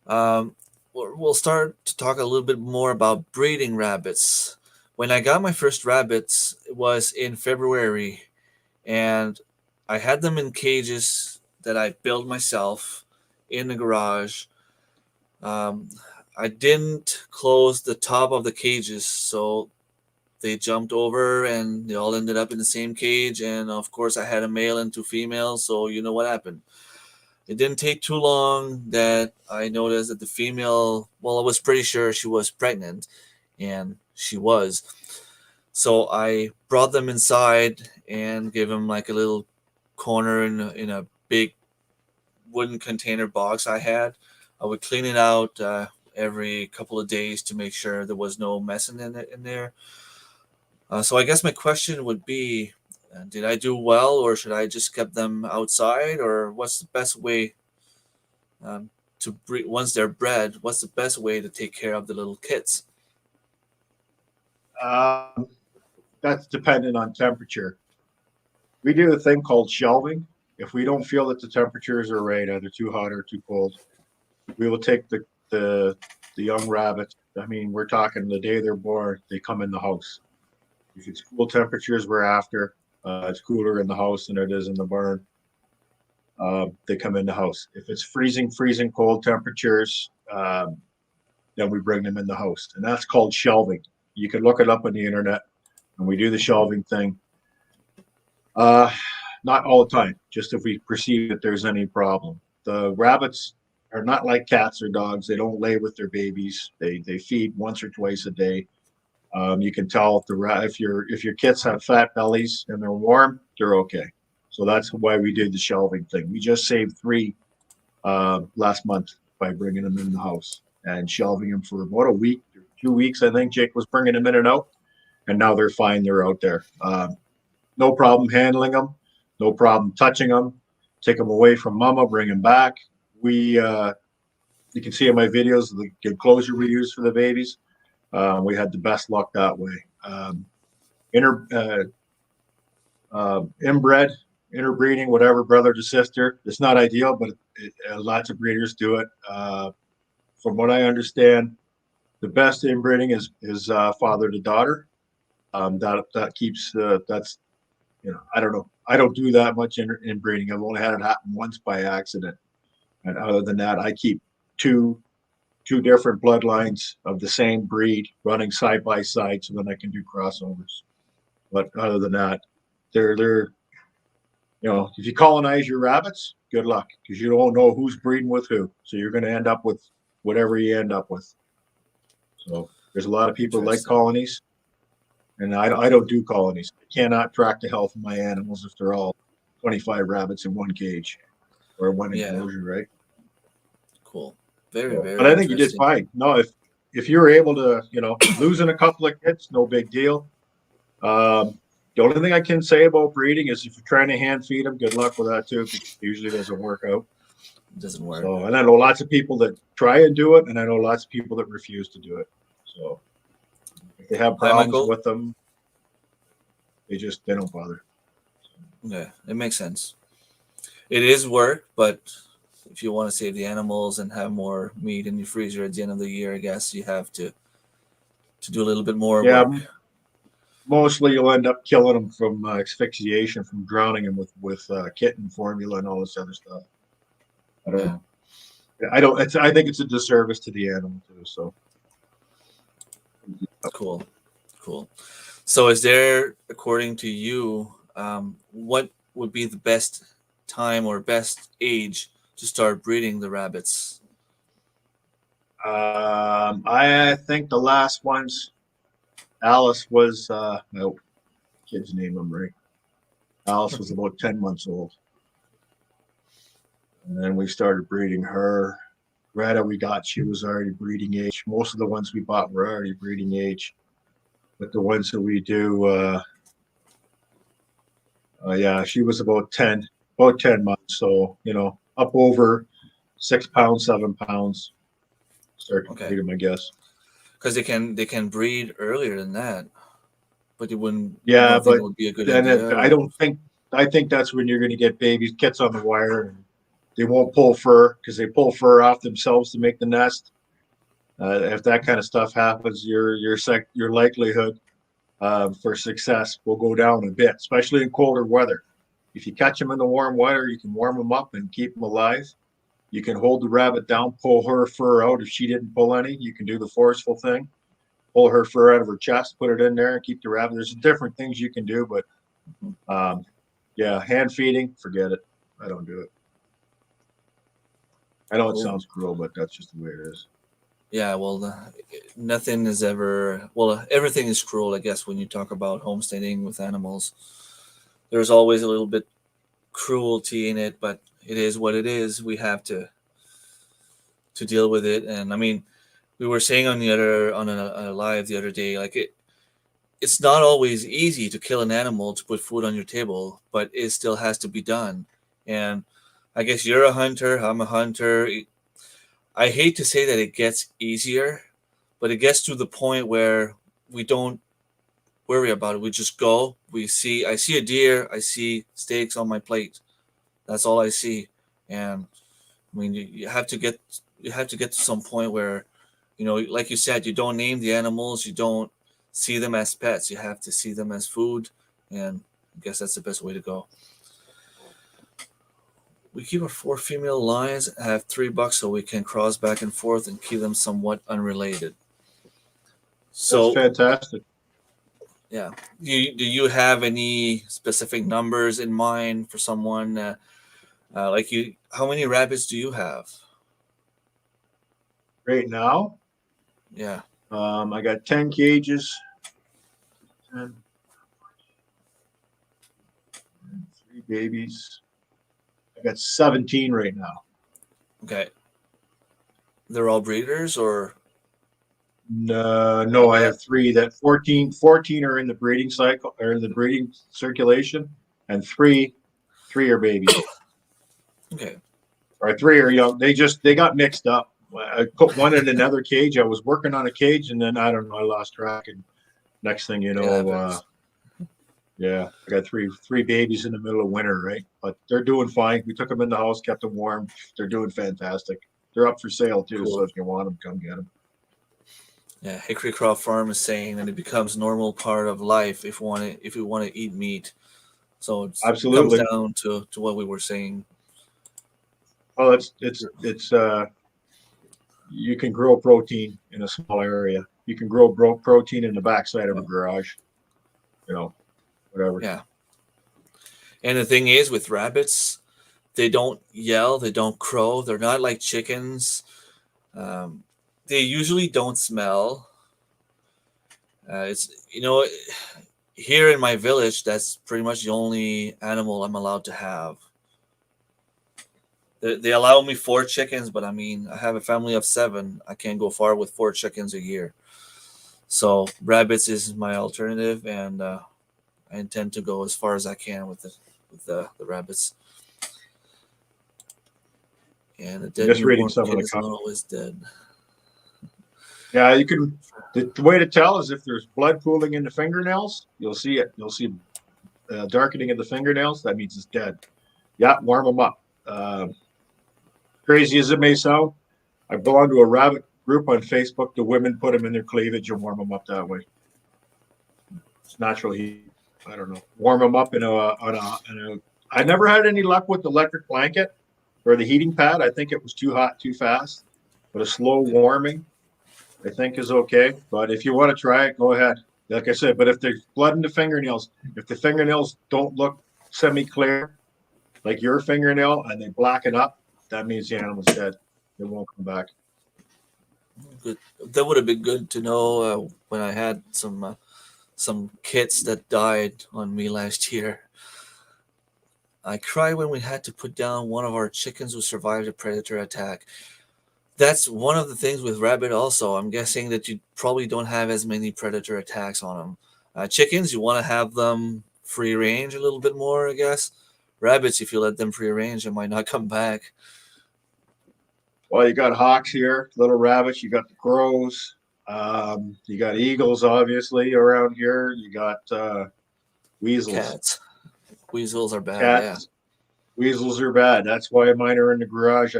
Um, we'll start to talk a little bit more about breeding rabbits. When I got my first rabbits, it was in February, and I had them in cages that I built myself in the garage. Um, I didn't close the top of the cages, so they jumped over and they all ended up in the same cage. And of course, I had a male and two females, so you know what happened. It didn't take too long that I noticed that the female, well, I was pretty sure she was pregnant, and she was. So I brought them inside and gave them like a little corner in a big wooden container box I had. I would clean it out every couple of days to make sure there was no mess in there. So I guess my question would be, did I do well, or should I just kept them outside, or what's the best way to breed once they're bred? What's the best way to take care of the little kits? Um, that's dependent on temperature. We do a thing called shelving. If we don't feel that the temperatures are right, either too hot or too cold, we will take the young rabbits. I mean, we're talking the day they're born, they come in the house. If it's cool temperatures, we're after. It's cooler in the house than it is in the barn. They come in the house. If it's freezing cold temperatures, then we bring them in the house, and that's called shelving. You can look it up on the internet, and we do the shelving thing. Uh, Not all the time, just if we perceive that there's any problem. The rabbits are not like cats or dogs. They don't lay with their babies. They feed once or twice a day. You can tell if your kits have fat bellies and they're warm, they're okay. So that's why we did the shelving thing. We just saved three last month by bringing them in the house and shelving them for about a week, 2 weeks. I think Jake was bringing them in and out, and now they're fine. They're out there. No problem handling them. No problem touching them. Take them away from mama, bring them back. You can see in my videos the enclosure we use for the babies. We had the best luck that way. Inter, Inbred, interbreeding, whatever, brother to sister. It's not ideal, but lots of breeders do it. From what I understand, the best inbreeding is father to daughter. That keeps that's I don't know. I don't do that much inbreeding. I've only had it happen once by accident, and other than that, I keep two different bloodlines of the same breed running side by side, so then I can do crossovers. But other than that, they're if you colonize your rabbits, good luck because you don't know who's breeding with who. So you're going to end up with whatever you end up with. So there's a lot of people like Interesting. colonies, and I don't do colonies. I cannot track the health of my animals if they're all 25 rabbits in one cage or one Yeah, enclosure, right? cool. Very, So, but very I think you did interesting. fine. No, if you were able to, losing a couple of kids, no big deal. The only thing I can say about breeding is if you're trying to hand feed them, good luck with that too, because it usually doesn't work out. It doesn't work. So, and I know lots of people that try and do it, and I know lots of people that refuse to do it. So, if they have Hi, problems Michael. with them, they don't bother. Yeah, it makes sense. It is work, but if you want to save the animals and have more meat in your freezer at the end of the year, I guess you have to do a little bit more Yeah, work. mostly you'll end up killing them from asphyxiation, from drowning them with kitten formula and all this other stuff. I don't Yeah, know. I don't. I think it's a disservice to the animal too. So cool, cool. So, is there, according to you, what would be the best time or best age to start breeding the rabbits? I think the last ones, Alice was no kid's name I'm right. Alice was about 10 months old, and then we started breeding her. Greta we got, she was already breeding age. Most of the ones we bought were already breeding age, but the ones that we do, yeah, she was about 10 months. So up over 6 pounds, 7 pounds. Start to Okay, breed them, I guess. because they can breed earlier than that, but you Yeah, don't think it but would be a good then idea, I or don't think I think that's when you're going to get babies, kits on the wire, and they won't pull fur because they pull fur off themselves to make the nest. If that kind of stuff happens, your likelihood for success will go down a bit, especially in colder weather. If you catch them in the warm weather, you can warm them up and keep them alive. You can hold the rabbit down, pull her fur out if she didn't pull any. You can do the forceful thing, pull her fur out of her chest, put it in there, and keep the rabbit. There's different things you can do, but yeah, hand feeding, forget it. I don't do it. I know it cool. sounds cruel, but that's just the way it is. Yeah, well, nothing is ever, well, everything is cruel, I guess, when you talk about homesteading with animals. There's always a little bit cruelty in it, but it is what it is. We have to deal with it. And I mean, we were saying on a live the other day, like it's not always easy to kill an animal to put food on your table, but it still has to be done. And I guess you're a hunter, I'm a hunter. I hate to say that it gets easier, but it gets to the point where we don't worry about it. We just go. I see a deer. I see steaks on my plate. That's all I see. And I mean, you have to get to some point where, like you said, you don't name the animals. You don't see them as pets. You have to see them as food. And I guess that's the best way to go. We keep our 4 female lions, have 3 bucks so we can cross back and forth and keep them somewhat unrelated. That's So, fantastic. yeah. Do you have any specific numbers in mind for someone? Like you, how many rabbits do you have? Right now, Yeah. I got 10 cages, 10, 3 babies. I got 17 right now. Okay. They're all breeders, or No, I no, I guess. have three. That 14 are in the breeding cycle, or in the breeding circulation, and three are babies, Okay. or three are young. They got mixed up. I put one in another cage. I was working on a cage, and then I don't know, I lost track. And next thing you It know, happens. yeah, I got three babies in the middle of winter, right? But they're doing fine. We took them in the house, kept them warm. They're doing fantastic. They're up for sale too, so Cool. if you want them, come get them. Yeah, Hickory Croft Farm is saying that it becomes normal part of life if we want to eat meat. So it comes Absolutely. down to what we were saying. Well, it's you can grow protein in a small area. You can grow protein in the backside of a Yeah. garage, whatever. Yeah. And the thing is with rabbits, they don't yell, they don't crow, they're not like chickens. Um, they usually don't smell. It's here in my village, that's pretty much the only animal I'm allowed to have. They allow me 4 chickens, but I mean, I have a family of 7. I can't go far with 4 chickens a year. So rabbits is my alternative, and I intend to go as far as I can with the rabbits. And a I'm dead just reading newborn some of kid the is not always dead. yeah, you can. The way to tell is if there's blood pooling in the fingernails, you'll see it. You'll see darkening of the fingernails. That means it's dead. Yeah, warm them up. Crazy as it may sound, I belong to a rabbit group on Facebook. The women put them in their cleavage and warm them up that way. It's natural heat. I don't know. Warm them up in a. I never had any luck with the electric blanket or the heating pad. I think it was too hot too fast. But a slow warming, I think, is okay. But if you want to try it, go ahead. Like I said, but if there's blood in the fingernails, if the fingernails don't look semi-clear, like your fingernail, and they blacken up, that means the animal's dead. It won't come back. Good. That would have been good to know when I had some kits that died on me last year. I cried when we had to put down one of our chickens who survived a predator attack. That's one of the things with rabbit also. I'm guessing that you probably don't have as many predator attacks on them. Chickens, you want to have them free range a little bit more, I guess. Rabbits, if you let them free range, they might not come back. Well, you got hawks here, little rabbits. You got the crows. You got eagles, obviously, around here. You got weasels, Cats. Weasels are bad, yeah. cats. Weasels are bad. That's why mine are in the garage.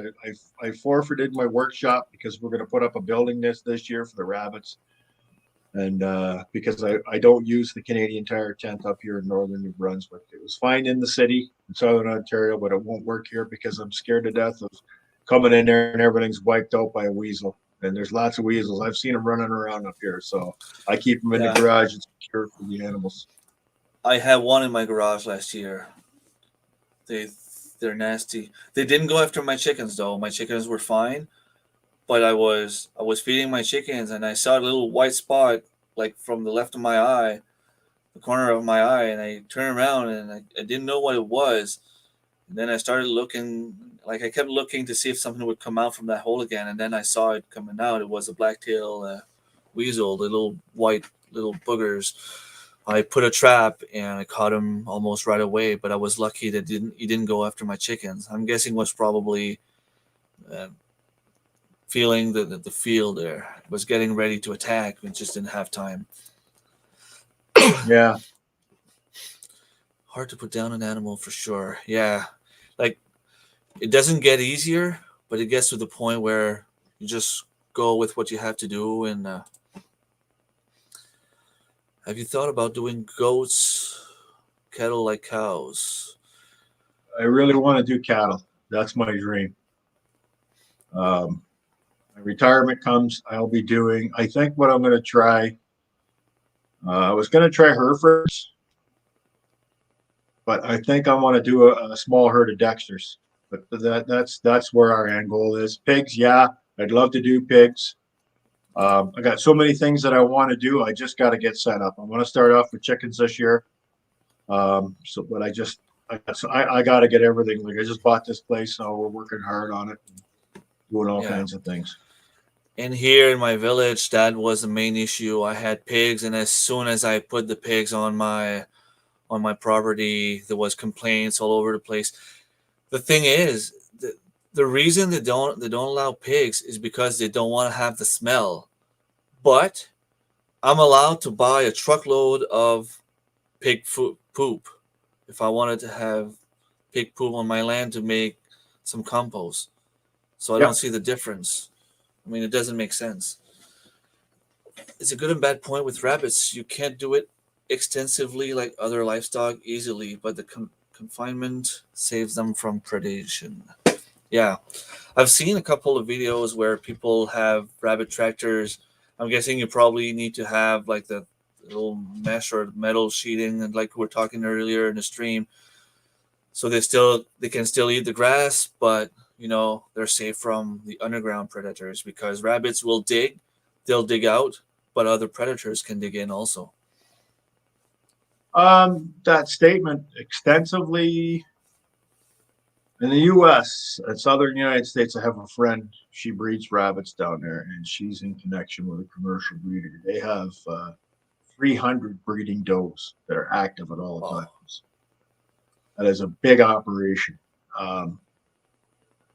I forfeited my workshop because we're going to put up a building this year for the rabbits. And because I don't use the Canadian Tire tent up here in northern New Brunswick. It was fine in the city in southern Ontario, but it won't work here because I'm scared to death of coming in there and everything's wiped out by a weasel. And there's lots of weasels. I've seen them running around up here. So I keep them in the garage. It's secure for the animals. I had one in my garage last year. They're nasty. They didn't go after my chickens though. My chickens were fine, but I was feeding my chickens and I saw a little white spot like from the left of my eye, the corner of my eye, and I turned around and I didn't know what it was. And then I started looking, like I kept looking to see if something would come out from that hole again, and then I saw it coming out. It was a black-tailed weasel, the little white little boogers. I put a trap and I caught him almost right away, but I was lucky that he didn't go after my chickens. I'm guessing was probably uh, feeling the field there. It was getting ready to attack. We just didn't have time. Yeah. Hard to put down an animal for sure. Yeah. Like it doesn't get easier, but it gets to the point where you just go with what you have to do. And have you thought about doing goats, cattle like cows? I really want to do cattle. That's my dream. My retirement comes, I'll be doing, I think what I'm going to try, I was going to try Herefords, but I think I want to do a small herd of Dexters. But that's where our end goal is. Pigs, yeah, I'd love to do pigs. I got so many things that I want to do. I just got to get set up. I want to start off with chickens this year. But I got to get everything. Like I just bought this place, so we're working hard on it, doing all kinds of things. And here in my village, that was the main issue. I had pigs, and as soon as I put the pigs on my property, there was complaints all over the place. The thing is, the reason they don't allow pigs is because they don't want to have the smell. But I'm allowed to buy a truckload of pig poop if I wanted to have pig poop on my land to make some compost. So I don't see the difference. I mean, it doesn't make sense. It's a good and bad point with rabbits. You can't do it extensively like other livestock easily, but the confinement saves them from predation. Yeah. I've seen a couple of videos where people have rabbit tractors. I'm guessing you probably need to have like the little mesh or metal sheeting, and like we were talking earlier in the stream, so they can still eat the grass, but they're safe from the underground predators because rabbits will they'll dig out, but other predators can dig in also. That statement extensively in the U.S. and southern United States. I have a friend. She breeds rabbits down there, and she's in connection with a commercial breeder. They have 300 breeding does that are active at all times. That is a big operation.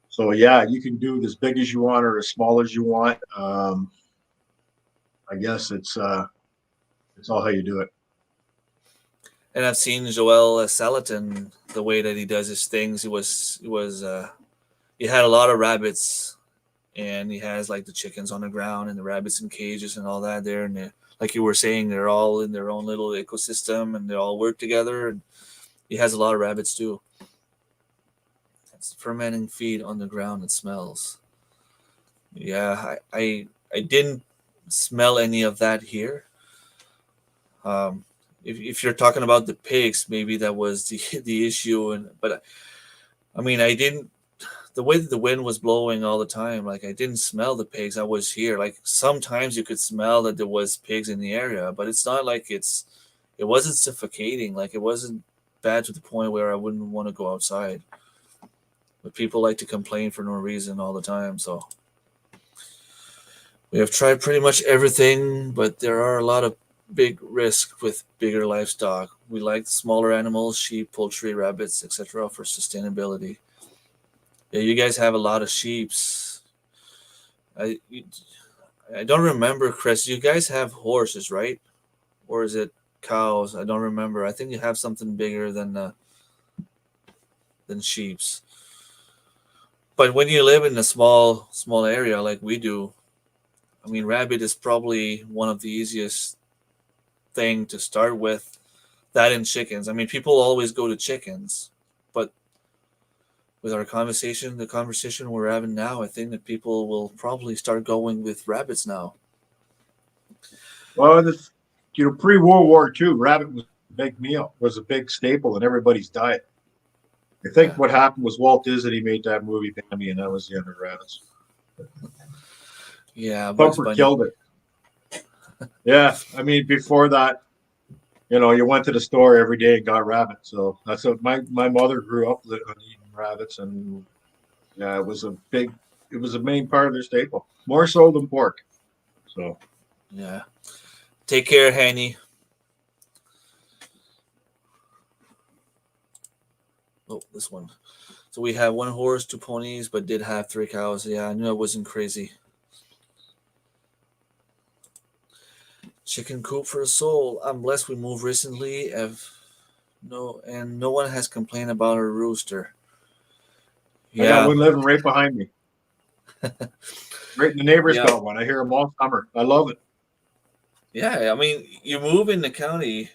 So yeah, you can do it as big as you want or as small as you want. I guess it's all how you do it. And I've seen Joel Salatin, the way that he does his things. He had a lot of rabbits, and he has like the chickens on the ground and the rabbits in cages and all that there. And like you were saying, they're all in their own little ecosystem and they all work together. And he has a lot of rabbits too. It's fermenting feed on the ground. It smells. Yeah, I didn't smell any of that here. If you're talking about the pigs, maybe that was the the issue. And but I mean, I didn't. The way that the wind was blowing all the time, like I didn't smell the pigs. I was here. Like sometimes you could smell that there was pigs in the area, but it's not like it wasn't suffocating. Like it wasn't bad to the point where I wouldn't want to go outside. But people like to complain for no reason all the time. So we have tried pretty much everything, but there are a lot of big risks with bigger livestock. We like smaller animals, sheep, poultry, rabbits, etc. for sustainability. Yeah, you guys have a lot of sheeps. I I don't remember, Chris. You guys have horses, right? Or is it cows? I don't remember. I think you have something bigger than sheeps. But when you live in a small area like we do, I mean, rabbit is probably one of the easiest thing to start with. That and chickens. I mean, people always go to chickens, but with our conversation, the conversation we're having now, I think that people will probably start going with rabbits now. Well, pre-World War II, rabbit was a big meal, was a big staple in everybody's diet. I think Yeah, what happened was Walt Disney made that movie Bambi, and that was the end of rabbits. yeah, Bugs Thumper Bunny. killed it. Yeah, I mean, before that, you went to the store every day and got rabbits. So that's what my mother grew up on eating rabbits, and yeah, it was a main part of their staple, more so than pork. So Yeah. Take care, Hanny. Oh, this one. So we have one horse, two ponies, but did have three cows. Yeah, I knew I wasn't crazy. Chicken coop for a soul. I'm blessed we moved recently. No one has complained about a rooster. I got Yeah, one living right behind me. Right, the neighbor's yeah, got one. I hear them all summer. I love it. yeah. I mean, you move in the county,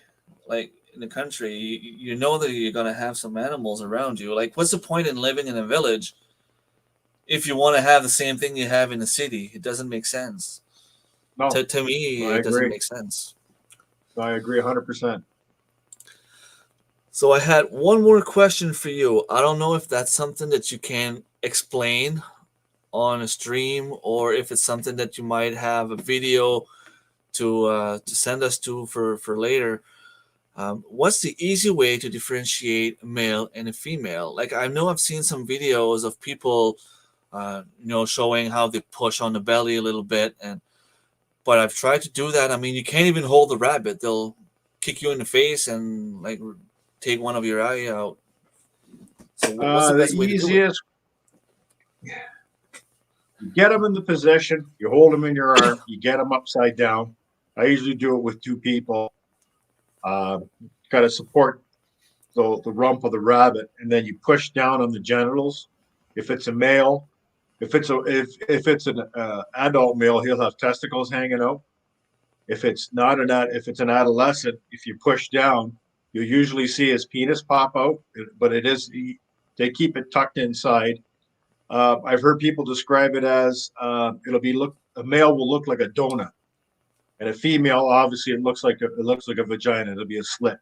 like in the country, you know that you're gonna have some animals around you. Like, what's the point in living in a village if you want to have the same thing you have in the city? It doesn't make sense. No, To me, I it doesn't agree. make sense. I agree 100%. So I had one more question for you. I don't know if that's something that you can explain on a stream or if it's something that you might have a video to send us to for later. What's the easy way to differentiate a male and a female? Like I know I've seen some videos of people, showing how they push on the belly a little bit, and but I've tried to do that. I mean, you can't even hold the rabbit; they'll kick you in the face and like take one of your eye out. So what's the The best way to do it? easiest, you get them in the position, you hold them in your arm, you get them upside down. I usually do it with two people. Uh, Got to support the rump of the rabbit, and then you push down on the genitals. If it's a male, if it's an adult male, he'll have testicles hanging out. If it's an adolescent, if you push down, you'll usually see his penis pop out, but they keep it tucked inside. I've heard people describe it as a male will look like a donut, and a female obviously it looks like a vagina. It'll be a slit,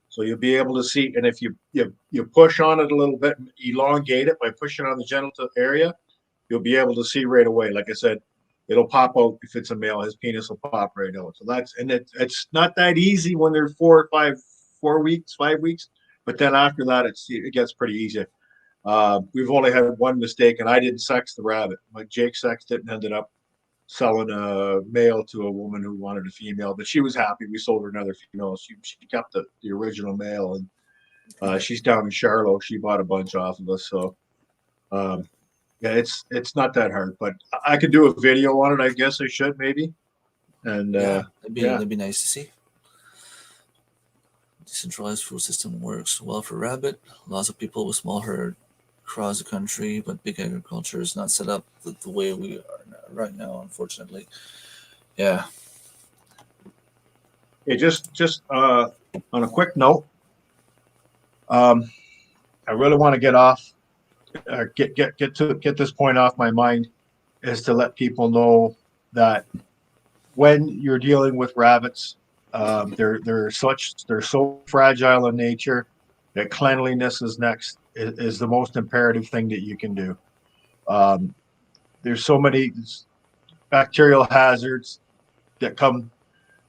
so you'll be able to see. And if you push on it a little bit, elongate it by pushing on the genital area, you'll be able to see right away. Like I said, it'll pop out if it's a male. His penis will pop right out. So it's not that easy when they're 4 weeks, 5 weeks, but then after that it gets pretty easy. We've only had one mistake, and I didn't sex the rabbit. Like Jake sexed it and ended up selling a male to a woman who wanted a female, but she was happy. We sold her another female. She kept the original male, and she's down in Charlotte. She bought a bunch off of us. So um, yeah, it's not that hard, but I could do a video on it. I guess I should maybe. And Yeah, yeah, that'd be nice to see. Decentralized food system works well for rabbit. Lots of people with small herd across the country, but big agriculture is not set up the way we are right now, unfortunately. Yeah. It just on a quick note, um, I really want to get this point off my mind, is to let people know that when you're dealing with rabbits, they're so fragile in nature that cleanliness is the most imperative thing that you can do. Um, there's so many bacterial hazards that come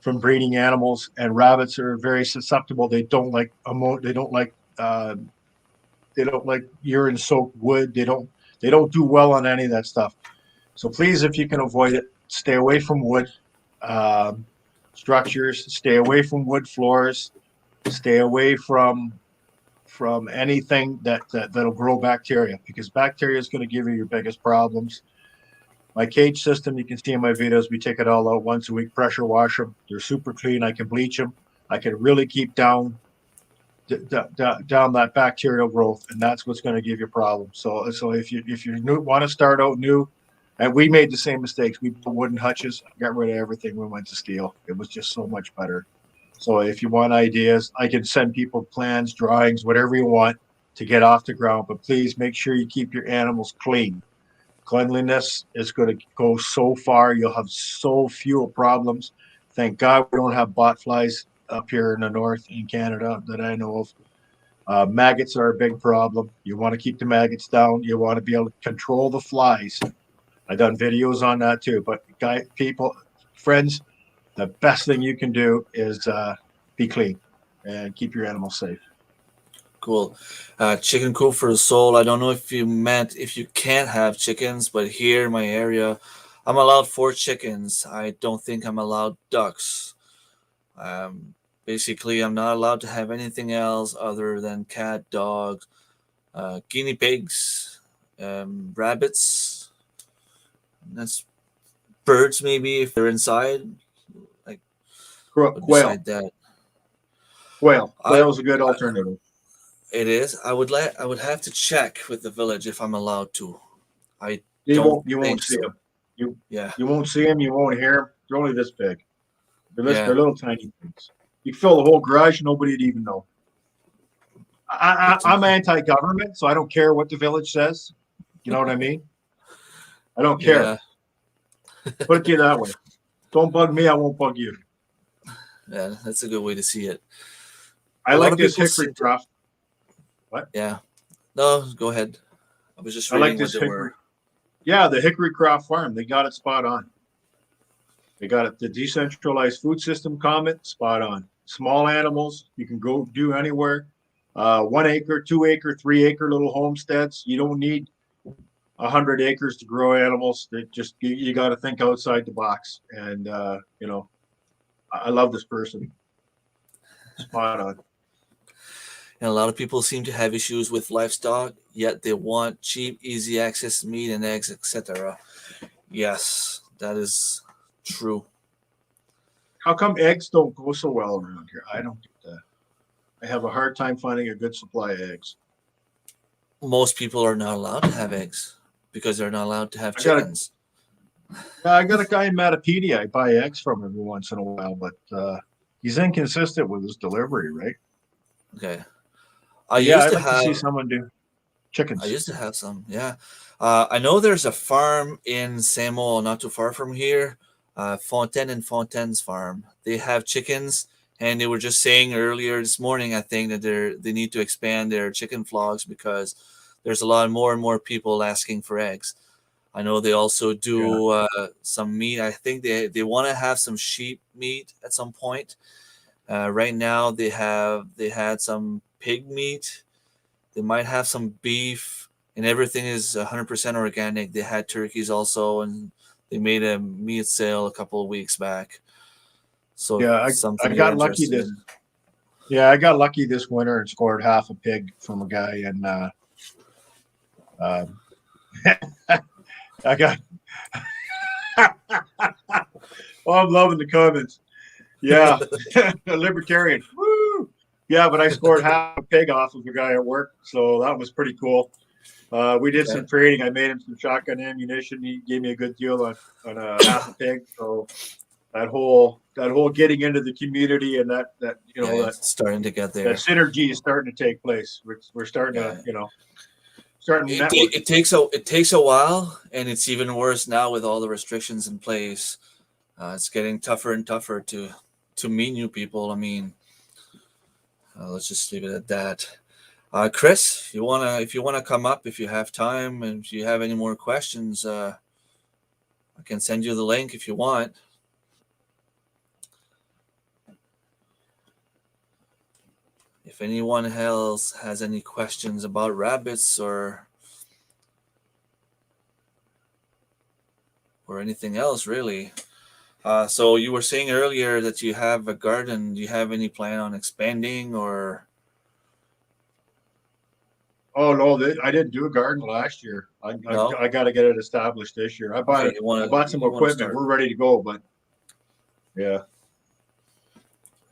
from breeding animals, and rabbits are very susceptible. Uh, they don't like urine soaked wood. They don't do well on any of that stuff. So please, if you can avoid it, stay away from wood um, structures. Stay away from wood floors. Stay away from anything that'll grow bacteria, because bacteria is going to give you your biggest problems. My cage system, you can see in my videos, we take it all out once a week, pressure wash them. They're super clean. I can bleach them. I can really keep down that bacterial growth, and that's what's going to give you problems. So if you want to start out new, and we made the same mistakes. We put wooden hutches, got rid of everything. We went to steel. It was just so much better. So if you want ideas, I can send people plans, drawings, whatever you want to get off the ground. But please make sure you keep your animals clean. Cleanliness is going to go so far. You'll have so few problems. Thank God we don't have bot flies up here in the north in Canada that I know of. Maggots are a big problem. You want to keep the maggots down. You want to be able to control the flies. I've done videos on that too. But friends, the best thing you can do is be clean and keep your animals safe. Cool. Chicken coop for the soul. I don't know if you meant if you can't have chickens, but here in my area, I'm allowed 4 chickens. I don't think I'm allowed ducks. Basically, I'm not allowed to have anything else other than cat, dogs, guinea pigs, rabbits. That's birds, maybe if they're inside. Like, but Quail. beside that, I Quail is a good alternative. it is. I would have to check with the village if I'm allowed to. I You don't won't think see so. them. You Yeah, you won't see them. You won't hear them. They're only this big. yeah. They're little tiny things. You fill the whole garage, nobody'd even know. Good to I'm know. anti-government, so I don't care what the village says. You know what I mean? I don't care. Yeah, Put it to you that way. Don't bug me. I won't bug you. yeah. That's a good way to see it. I A lot like of this people hickory seem to. craft. What? Yeah. No, go ahead. I was just I like reading what this they hickory. were. Yeah, the hickory craft farm. They got it spot on. They got it. The decentralized food system comment spot on. Small animals you can go do anywhere. 1 acre, 2 acre, 3 acre little homesteads. You don't need 100 acres to grow animals. That just you got to think outside the box. And I love this person. Spot on. And a lot of people seem to have issues with livestock, yet they want cheap, easy access to meat and eggs, etc. Yes, that is true. How come eggs don't go so well around here? I don't get that. I have a hard time finding a good supply of eggs. Most people are not allowed to have eggs because they're not allowed to have I got a chickens. I got a guy in Matapedia. I buy eggs from every once in a while, but he's inconsistent with his delivery, right? Okay. I But yeah, used I'd to like to see have someone do I chickens. used to have some, yeah. I know there's a farm in Samo, not too far from here, Fontaine and Fontaine's farm. They have chickens, and they were just saying earlier this morning, I think, that they need to expand their chicken flocks because there's a lot more and more people asking for eggs. I know they also Yeah, do some meat. I think they want to have some sheep meat at some point. Right now, they had some pig meat, they might have some beef, and everything is 100% organic. They had turkeys also, and they made a meat sale a couple of weeks back. So if yeah. I something you're got lucky interested this. in. Yeah, I got lucky this winter and scored half a pig from a guy, and um, I got. Oh, I'm loving the comments. Yeah, a libertarian. Woo! Yeah, but I scored half a pig off of a guy at work, so that was pretty cool. We did some trading. I made him some shotgun ammunition. He gave me a good deal on a half a pig. So that whole getting into the community and that It's starting to get that there. synergy is starting to take place. We're starting to starting It, network. it takes a while, and it's even worse now with all the restrictions in place. It's getting tougher and tougher to meet new people. I mean, let's just leave it at that. Chris, if you wanna come up, if you have time, and if you have any more questions, I can send you the link if you want. If anyone else has any questions about rabbits or anything else, really. So you were saying earlier that you have a garden. Do you have any plan on expanding or? Oh no, I didn't do a garden last year. No? I got to get it established this year. I Okay, bought some you wanna equipment. start. We're ready to go, but yeah.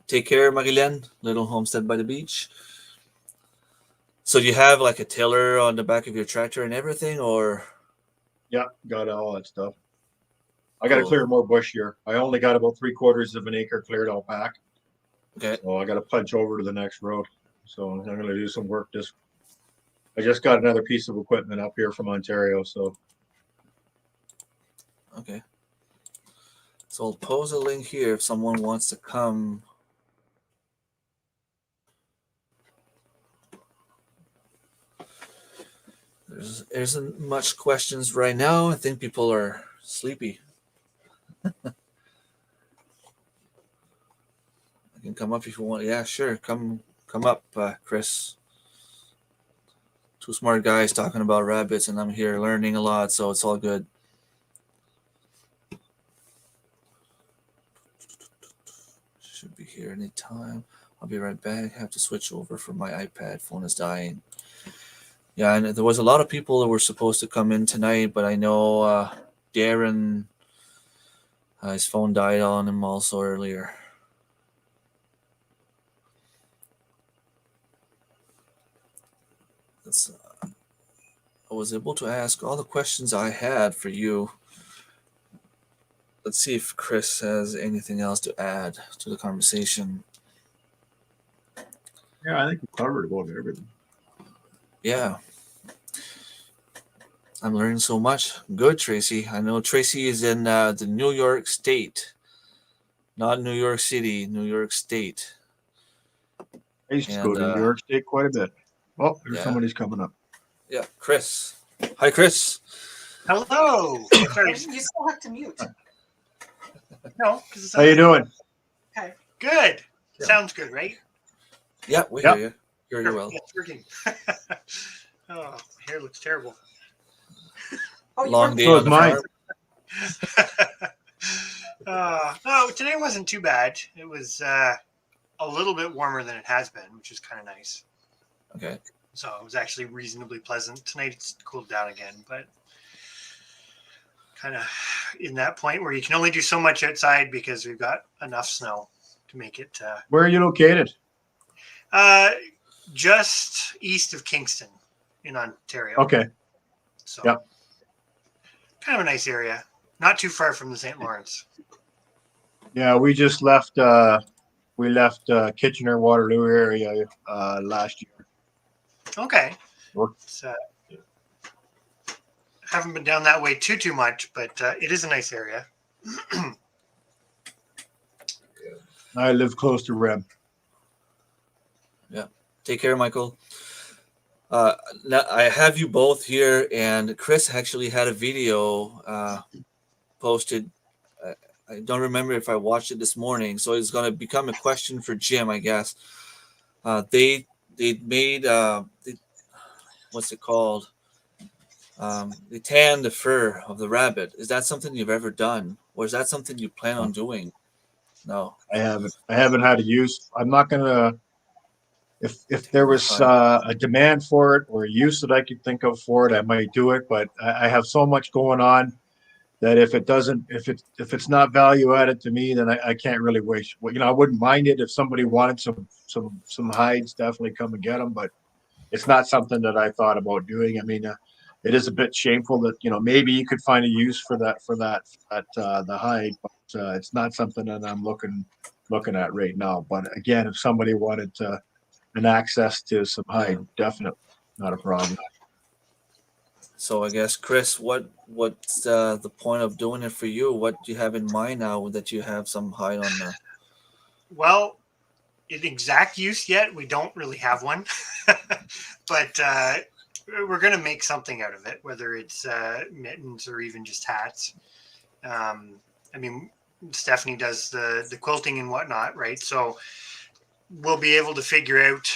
Take care, Marilyn. Little homestead by the beach. So you have like a tiller on the back of your tractor and everything, or? Yeah, got all that stuff. I got to Cool. clear more bush here. I only got about 3/4 of an acre cleared out back. Okay. So I got to punch over to the next road. So I'm going to do some work. I just got another piece of equipment up here from Ontario. So Okay. So I'll post a link here if someone wants to come. There isn't much questions right now. I think people are sleepy. I can come up if you want. Yeah, sure. Come up, Chris. Two smart guys talking about rabbits, and I'm here learning a lot, so it's all good. Should be here anytime. I'll be right back. I have to switch over for my iPad. Phone is dying. Yeah, and there was a lot of people that were supposed to come in tonight, but I know Darren, his phone died on him also earlier. I was able to ask all the questions I had for you. Let's see if Chris has anything else to add to the conversation. yeah, I think we covered about everything. Yeah. I'm learning so much. Good, Tracy. I know Tracy is in the New York State, not New York City, New York State. I used to And go to New York State quite a bit. Oh, there's somebody's coming up. Yeah, Chris. Hi, Chris. Hello. Sorry, you still have to mute. No, because how you doing? Okay, good. Yeah. Sounds good, right? Yeah, we hear you. Hear you well. It's working. Oh, my hair looks terrible. Long day on the farm. No, today wasn't too bad. It was a little bit warmer than it has been, which is kind of nice. Okay. So it was actually reasonably pleasant. Tonight it's cooled down again, but kind of in that point where you can only do so much outside because we've got enough snow to make it. Where are you located? Just east of Kingston in Ontario. Okay. So yep. Kind of a nice area. Not too far from the St. Lawrence. Yeah, we just left Kitchener Waterloo area last year. Okay. So, haven't been down that way too much, but it is a nice area. I live close to Rem. Yeah. Take care, Michael. Now I have you both here, and Chris actually had a video posted. I don't remember if I watched it this morning, so it's going to become a question for Jim, I guess. They made what's it called? They tanned the fur of the rabbit. Is that something you've ever done, or is that something you plan on doing? No, I haven't had a use. I'm not gonna. If there was a demand for it or a use that I could think of for it, I might do it. But I have so much going on. that if it's not value added to me, then I can't really waste. Well, I wouldn't mind it if somebody wanted some hides, definitely come and get them, but it's not something that I thought about doing. I mean, it is a bit shameful that maybe you could find a use for the hide, but it's not something that I'm looking at right now. But again, if somebody wanted an access to some hide, definitely not a problem. So I guess, Chris, what's the point of doing it for you? What do you have in mind now that you have some hide on the? Well, in exact use yet, we don't really have one, but we're going to make something out of it, whether it's mittens or even just hats. I mean, Stephanie does the quilting and whatnot, right? So we'll be able to figure out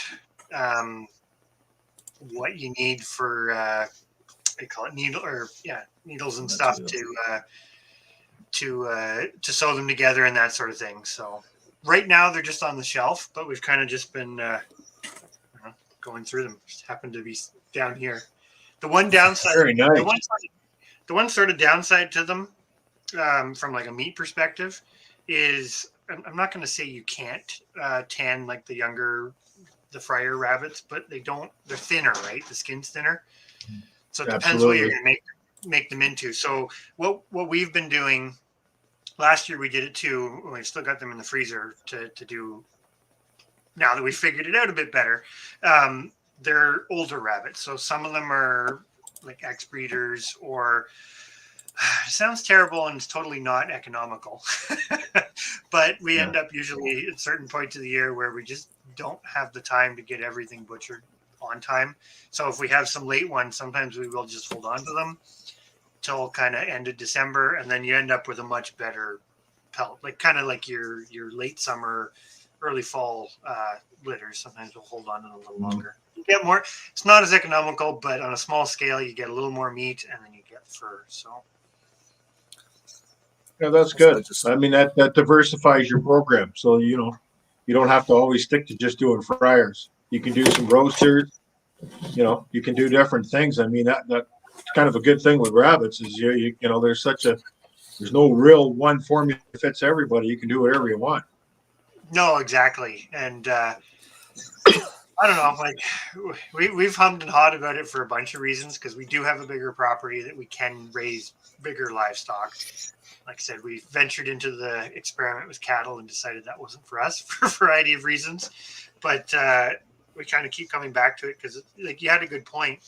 what you need for they call it needles and stuff to sew them together and that sort of thing. So right now they're just on the shelf, but we've kind of just been going through them. Just happened to be down here. The one downside, Very nice. the one sort of downside to them, from like a meat perspective, is I'm not going to say you can't tan like the fryer rabbits, but they're thinner, right? The skin's thinner. So it depends what you're going to make them into. So what we've been doing, last year we did it too. We've still got them in the freezer to do. Now that we figured it out a bit better, they're older rabbits. So some of them are like ex-breeders, or it sounds terrible and it's totally not economical. But we end up usually at certain points of the year where we just don't have the time to get everything butchered on time. So if we have some late ones, sometimes we will just hold on to them till kind of end of December, and then you end up with a much better pelt, like kind of like your late summer, early fall litters. Sometimes we'll hold on to them a little longer. You get more. It's not as economical, but on a small scale, you get a little more meat, and then you get fur. So. Yeah, that's good. I mean, that diversifies your program. So, you don't have to always stick to just doing fryers. You can do some roasters, you can do different things. I mean, that's kind of a good thing with rabbits is, there's no real one formula that fits everybody. You can do whatever you want. No, exactly. And I don't know, like we've hummed and hawed about it for a bunch of reasons, because we do have a bigger property that we can raise bigger livestock. Like I said, we ventured into the experiment with cattle and decided that wasn't for us for a variety of reasons. But we kind of keep coming back to it because, like, you had a good point.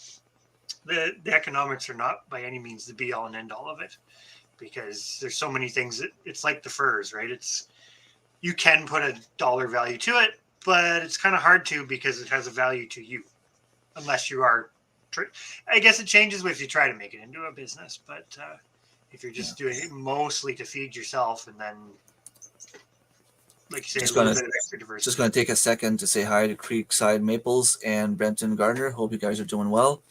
The economics are not by any means the be all and end all of it, because there's so many things that it's like the furs, right? You can put a dollar value to it, but it's kind of hard to, because it has a value to you, unless you are. I guess it changes if you try to make it into a business, but if you're just doing it mostly to feed yourself, and then, like you say, a little bit of extra diversity. Just going to take a second to say hi to Creekside Maples and Brenton Gardner. Hope you guys are doing well.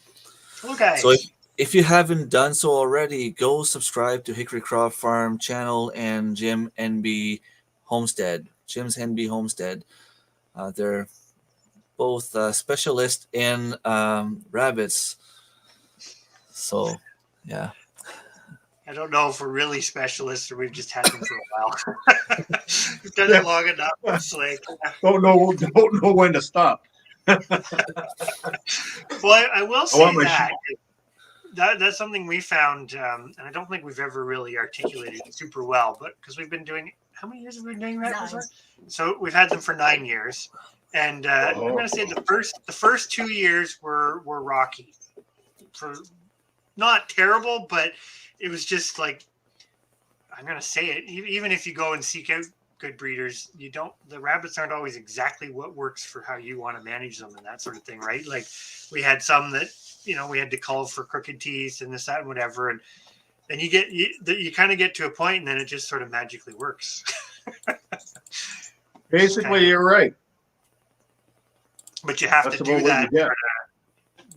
Hello, guys. So if you haven't done so already, go subscribe to Hickory Croft Farm channel and Jim NB Homestead. Jim's NB Homestead. They're both specialists in rabbits. So, yeah. I don't know if we're really specialists or we've just had them for a while. We've done it long enough. It's like, don't know when to stop. Well, I will say that's something we found, and I don't think we've ever really articulated it super well, but because we've been doing, how many years have we been doing rabbits? So we've had them for 9 years, and I'm going to say the first 2 years were rocky, for not terrible, but it was just like, I'm going to say it, even if you go and seek out good breeders, the rabbits aren't always exactly what works for how you want to manage them and that sort of thing, right? Like we had some that, we had to cull for crooked teeth and this, that, and whatever. And then you kind of get to a point, and then it just sort of magically works. Basically, you're right. But you have to do that,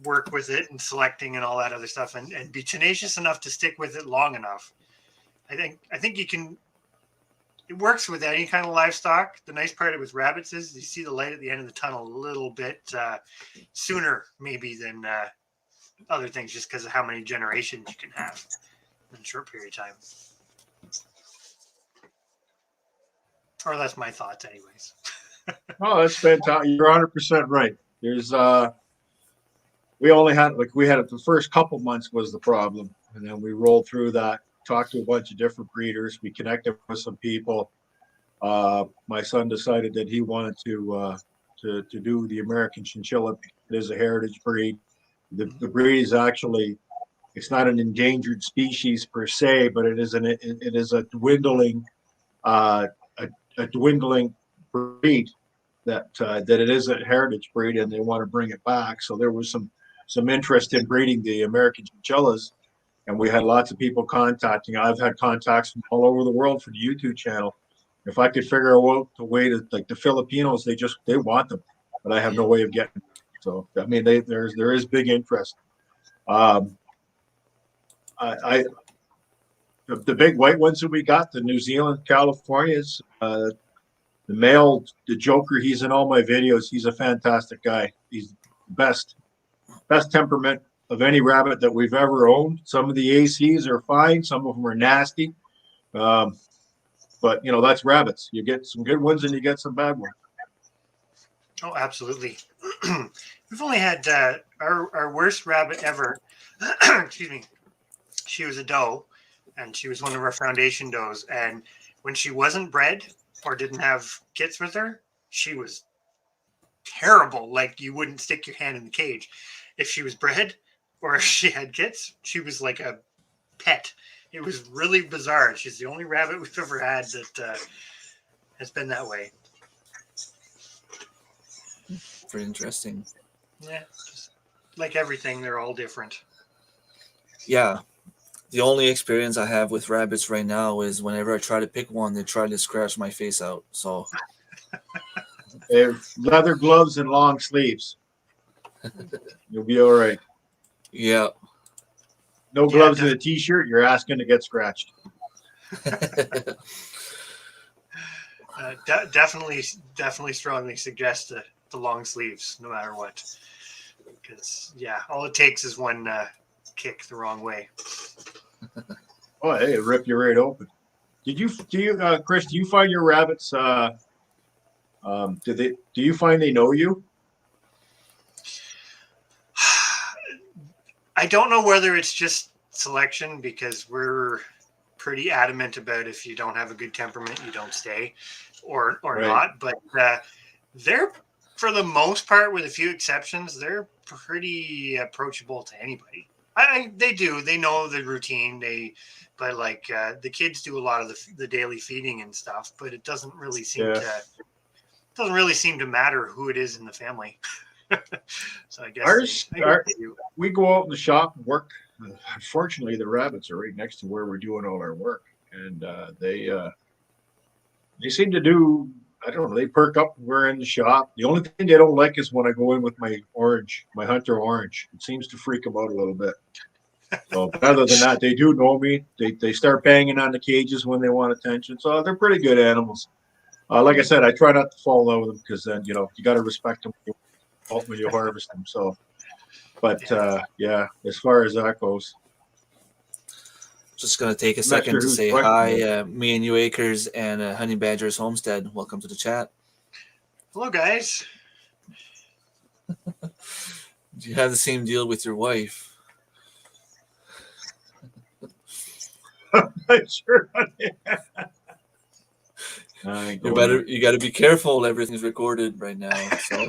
work with it and selecting and all that other stuff, and be tenacious enough to stick with it long enough. I think you can. It works with any kind of livestock. The nice part with rabbits is you see the light at the end of the tunnel a little bit sooner maybe than other things, just because of how many generations you can have. in a short period of time. Or that's my thoughts, anyways. Oh, that's fantastic. You're 100% right. There's we only had it the first couple months was the problem, and then we rolled through that, talked to a bunch of different breeders, we connected with some people. My son decided that he wanted to do the American chinchilla. It is a heritage breed. The breed is actually, it's not an endangered species per se, but it is a dwindling a dwindling breed that it is a heritage breed, and they want to bring it back. So there was some interest in breeding the American chinchillas, and we had lots of people contacting. I've had contacts from all over the world for the YouTube channel. If I could figure out a way to, like, the Filipinos, they want them, but I have no way of getting them. So I mean, there is big interest. I the big white ones that we got, the New Zealand Californias, the male, the Joker, he's in all my videos. He's a fantastic guy. He's the best temperament of any rabbit that we've ever owned. Some of the ACs are fine. Some of them are nasty. But that's rabbits. You get some good ones and you get some bad ones. Oh, absolutely. We've only had our worst rabbit ever. Excuse me. She was a doe, and she was one of our foundation does. And when she wasn't bred or didn't have kits with her, she was terrible. Like, you wouldn't stick your hand in the cage. If she was bred or if she had kits, she was like a pet. It was really bizarre. She's the only rabbit we've ever had that has been that way. Very interesting. Yeah, just like everything, they're all different. Yeah. The only experience I have with rabbits right now is whenever I try to pick one, they try to scratch my face out. So leather gloves and long sleeves. You'll be all right. yeah. No gloves and a t-shirt, you're asking to get scratched. Definitely strongly suggest the long sleeves, no matter what. Because all it takes is one kick the wrong way. Oh, hey, it ripped you right open. Chris? Do you find your rabbits? Do you find they know you? I don't know whether it's just selection, because we're pretty adamant about, if you don't have a good temperament, you don't stay, or right. Not. But they're, for the most part, with a few exceptions, they're pretty approachable to anybody. They know the routine. But like the kids do a lot of the daily feeding and stuff, but it doesn't really seem to matter who it is in the family. So I guess we go out in the shop and work. Unfortunately, the rabbits are right next to where we're doing all our work, and they seem to do. I don't know. They perk up when we're in the shop. The only thing they don't like is when I go in with my hunter orange. It seems to freak them out a little bit. So, but other than that, they do know me. They start banging on the cages when they want attention. So they're pretty good animals. Like I said, I try not to fall in love with them, because then you got to respect them when you harvest them. So, but as far as that goes. Just going to take a second to say hi, me and you Acres and Honey Badgers Homestead. Welcome to the chat. Hello, guys. Do you have the same deal with your wife? Sure. You got to be careful. Everything's recorded right now. So.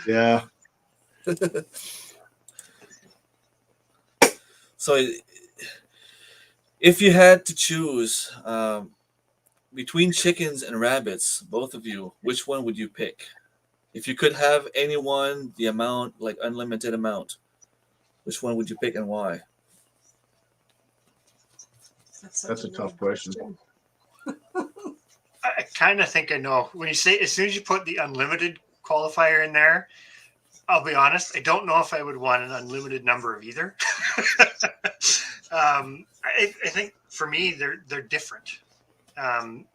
Yeah. So, if you had to choose between chickens and rabbits, both of you, which one would you pick? If you could have anyone, the amount, like unlimited amount, which one would you pick and why? That's a tough question. I kind of think I know. When you say, as soon as you put the unlimited qualifier in there, I'll be honest, I don't know if I would want an unlimited number of either. I think for me, they're different.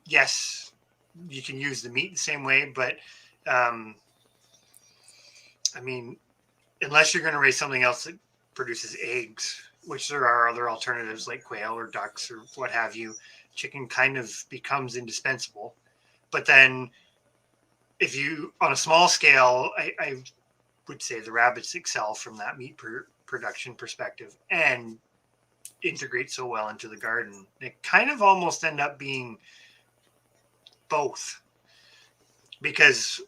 Yes, you can use the meat the same way, but I mean, unless you're going to raise something else that produces eggs, which there are other alternatives like quail or ducks or what have you, chicken kind of becomes indispensable. But then if you, on a small scale, I would say the rabbits excel from that meat production perspective and integrate so well into the garden. They kind of almost end up being both. Because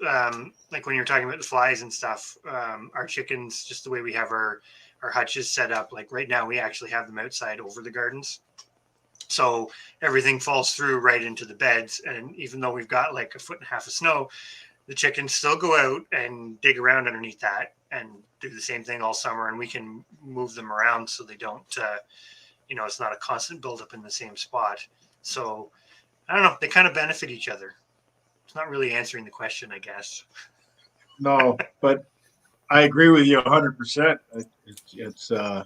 like when you're talking about the flies and stuff, our chickens, just the way we have our hutches set up, like right now we actually have them outside over the gardens. So everything falls through right into the beds. And even though we've got like 1.5 feet of snow, the chickens still go out and dig around underneath that and do the same thing all summer. And we can move them around so they don't, it's not a constant buildup in the same spot. So I don't know, they kind of benefit each other. It's not really answering the question, I guess. No, but I agree with you 100%. It's the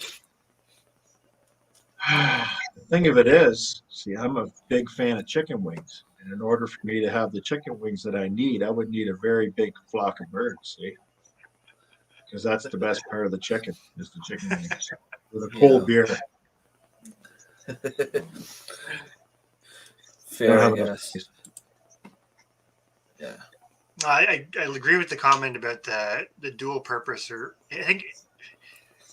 thing of it is, see, I'm a big fan of chicken wings. And in order for me to have the chicken wings that I need, I would need a very big flock of birds, see? Because that's the best part of the chicken, is the chicken wings. With a cold beer. Fair, I guess. Yeah. I agree with the comment about the dual purpose, or I think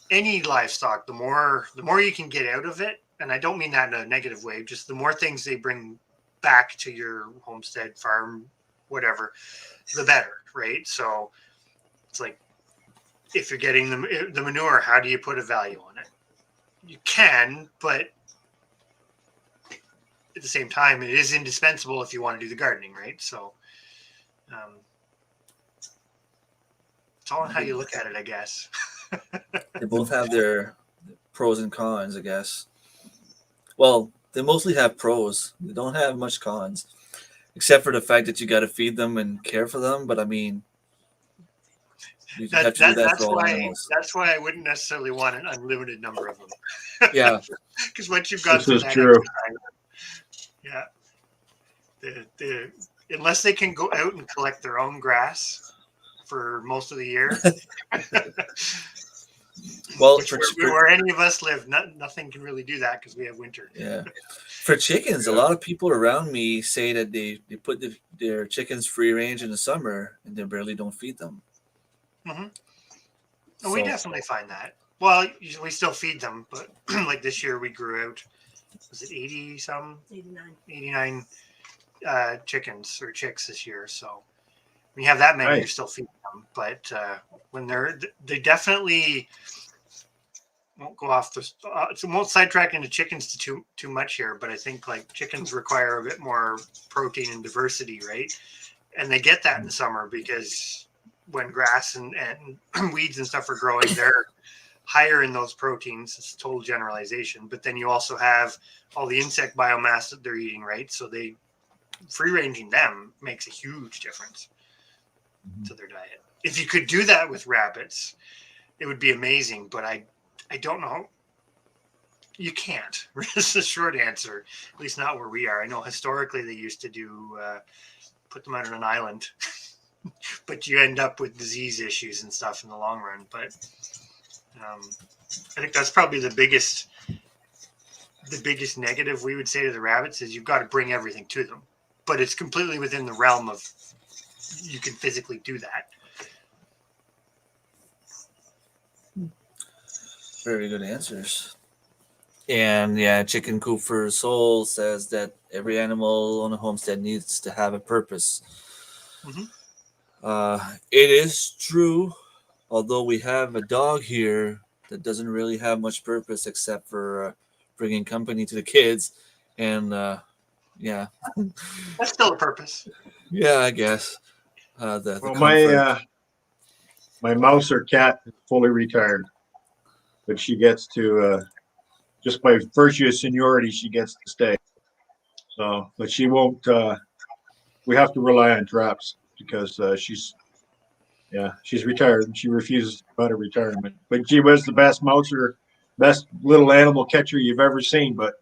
any livestock, the more you can get out of it, and I don't mean that in a negative way, just the more things they bring back to your homestead, farm, whatever, the better, right? So it's like, if you're getting the manure, how do you put a value on it? You can, but at the same time, it is indispensable if you want to do the gardening, right? So it's all on how you look at it, I guess. They both have their pros and cons, I guess. Well, they mostly have pros. They don't have much cons, except for the fact that you got to feed them and care for them. But I mean, you have to do that for all animals. That's why I wouldn't necessarily want an unlimited number of them. Yeah, because once you've got this is true. Yeah. Unless they can go out and collect their own grass for most of the year. Well, where any of us live, nothing can really do that because we have winter. Yeah. For chickens, a lot of people around me say that they put their chickens free range in the summer and they barely don't feed them. Mm-hmm. So, we definitely find that. Well, we still feed them, but like this year we grew out, was it 80 some? 89 chickens or chicks this year. So when you have that many, you're still feeding them. But when they definitely won't go off the, so won't sidetrack into chickens too much here. But I think like chickens require a bit more protein and diversity, right? And they get that in the summer because when grass and weeds and stuff are growing, they're higher in those proteins. It's a total generalization. But then you also have all the insect biomass that they're eating, right? So free ranging them makes a huge difference to their diet. If you could do that with rabbits, it would be amazing. But I don't know. You can't. It's the short answer. At least not where we are. I know historically they used to do put them out on an island, but you end up with disease issues and stuff in the long run. But I think that's probably the biggest negative we would say to the rabbits is you've got to bring everything to them. But it's completely within the realm of you can physically do that. Very good answers. And yeah, Chicken Coop for Soul says that every animal on a homestead needs to have a purpose. Mm-hmm. It is true, although we have a dog here that doesn't really have much purpose except for bringing company to the kids. And yeah. That's still a purpose. Yeah, I guess. My mouse or cat is fully retired, but she gets to just by virtue of seniority, she gets to stay. So, but she won't. We have to rely on traps because she's retired and she refuses about a retirement. But she was the best mouser, best little animal catcher you've ever seen. But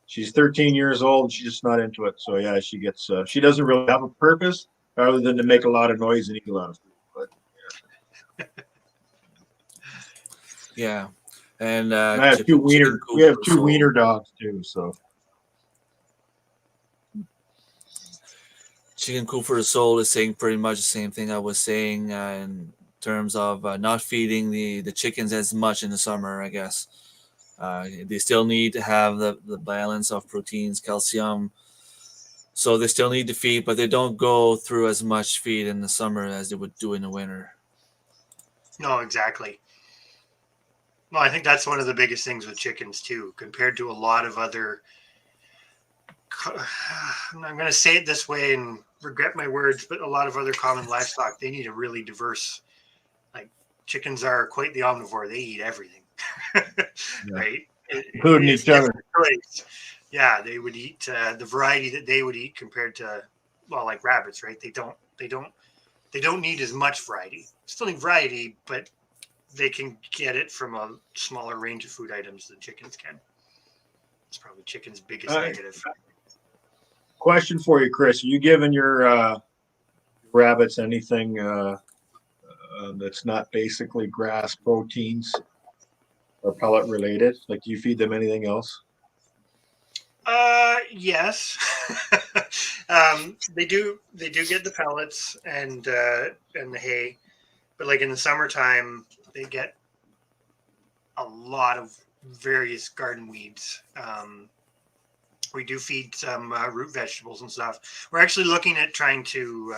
she's 13 years old and she's just not into it. So yeah, she gets. She doesn't really have a purpose other than to make a lot of noise and eat a lot of food. But yeah. And And I have two wiener. We have two wiener dogs too. So chicken coop for the soul is saying pretty much the same thing I was saying in terms of not feeding the chickens as much in the summer, I guess. They still need to have the balance of proteins, calcium. So they still need to feed, but they don't go through as much feed in the summer as they would do in the winter. No, exactly. Well, I think that's one of the biggest things with chickens too, compared to a lot of other. I'm going to say it this way and regret my words, but a lot of other common livestock, they need a really diverse. Like chickens are quite the omnivore; they eat everything, right? Including each other. Yeah, they would eat the variety that they would eat compared to, well, like rabbits, right? They don't need as much variety. Still need variety, but they can get it from a smaller range of food items than chickens can. It's probably chicken's biggest negative. Question for you, Chris. Are you giving your rabbits anything that's not basically grass proteins or pellet related? Like, do you feed them anything else? Yes. They do get the pellets and the hay, but like in the summertime, they get a lot of various garden weeds. We do feed some root vegetables and stuff. We're actually looking at trying to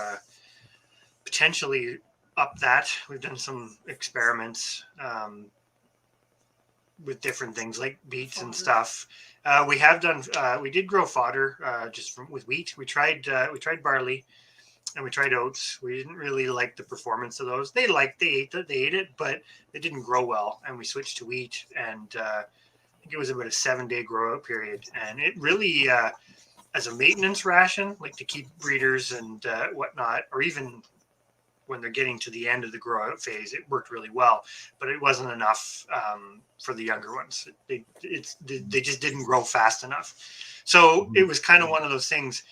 potentially up that. We've done some experiments with different things like beets and stuff. We have done. We did grow fodder just with wheat. We tried barley, and we tried oats. We didn't really like the performance of those. They ate it, but it didn't grow well. And we switched to wheat, and I think it was about a 7-day grow out period. And it really, as a maintenance ration, like to keep breeders and whatnot, or even when they're getting to the end of the grow out phase, it worked really well, but it wasn't enough for the younger ones. They just didn't grow fast enough. So it was kind of one of those things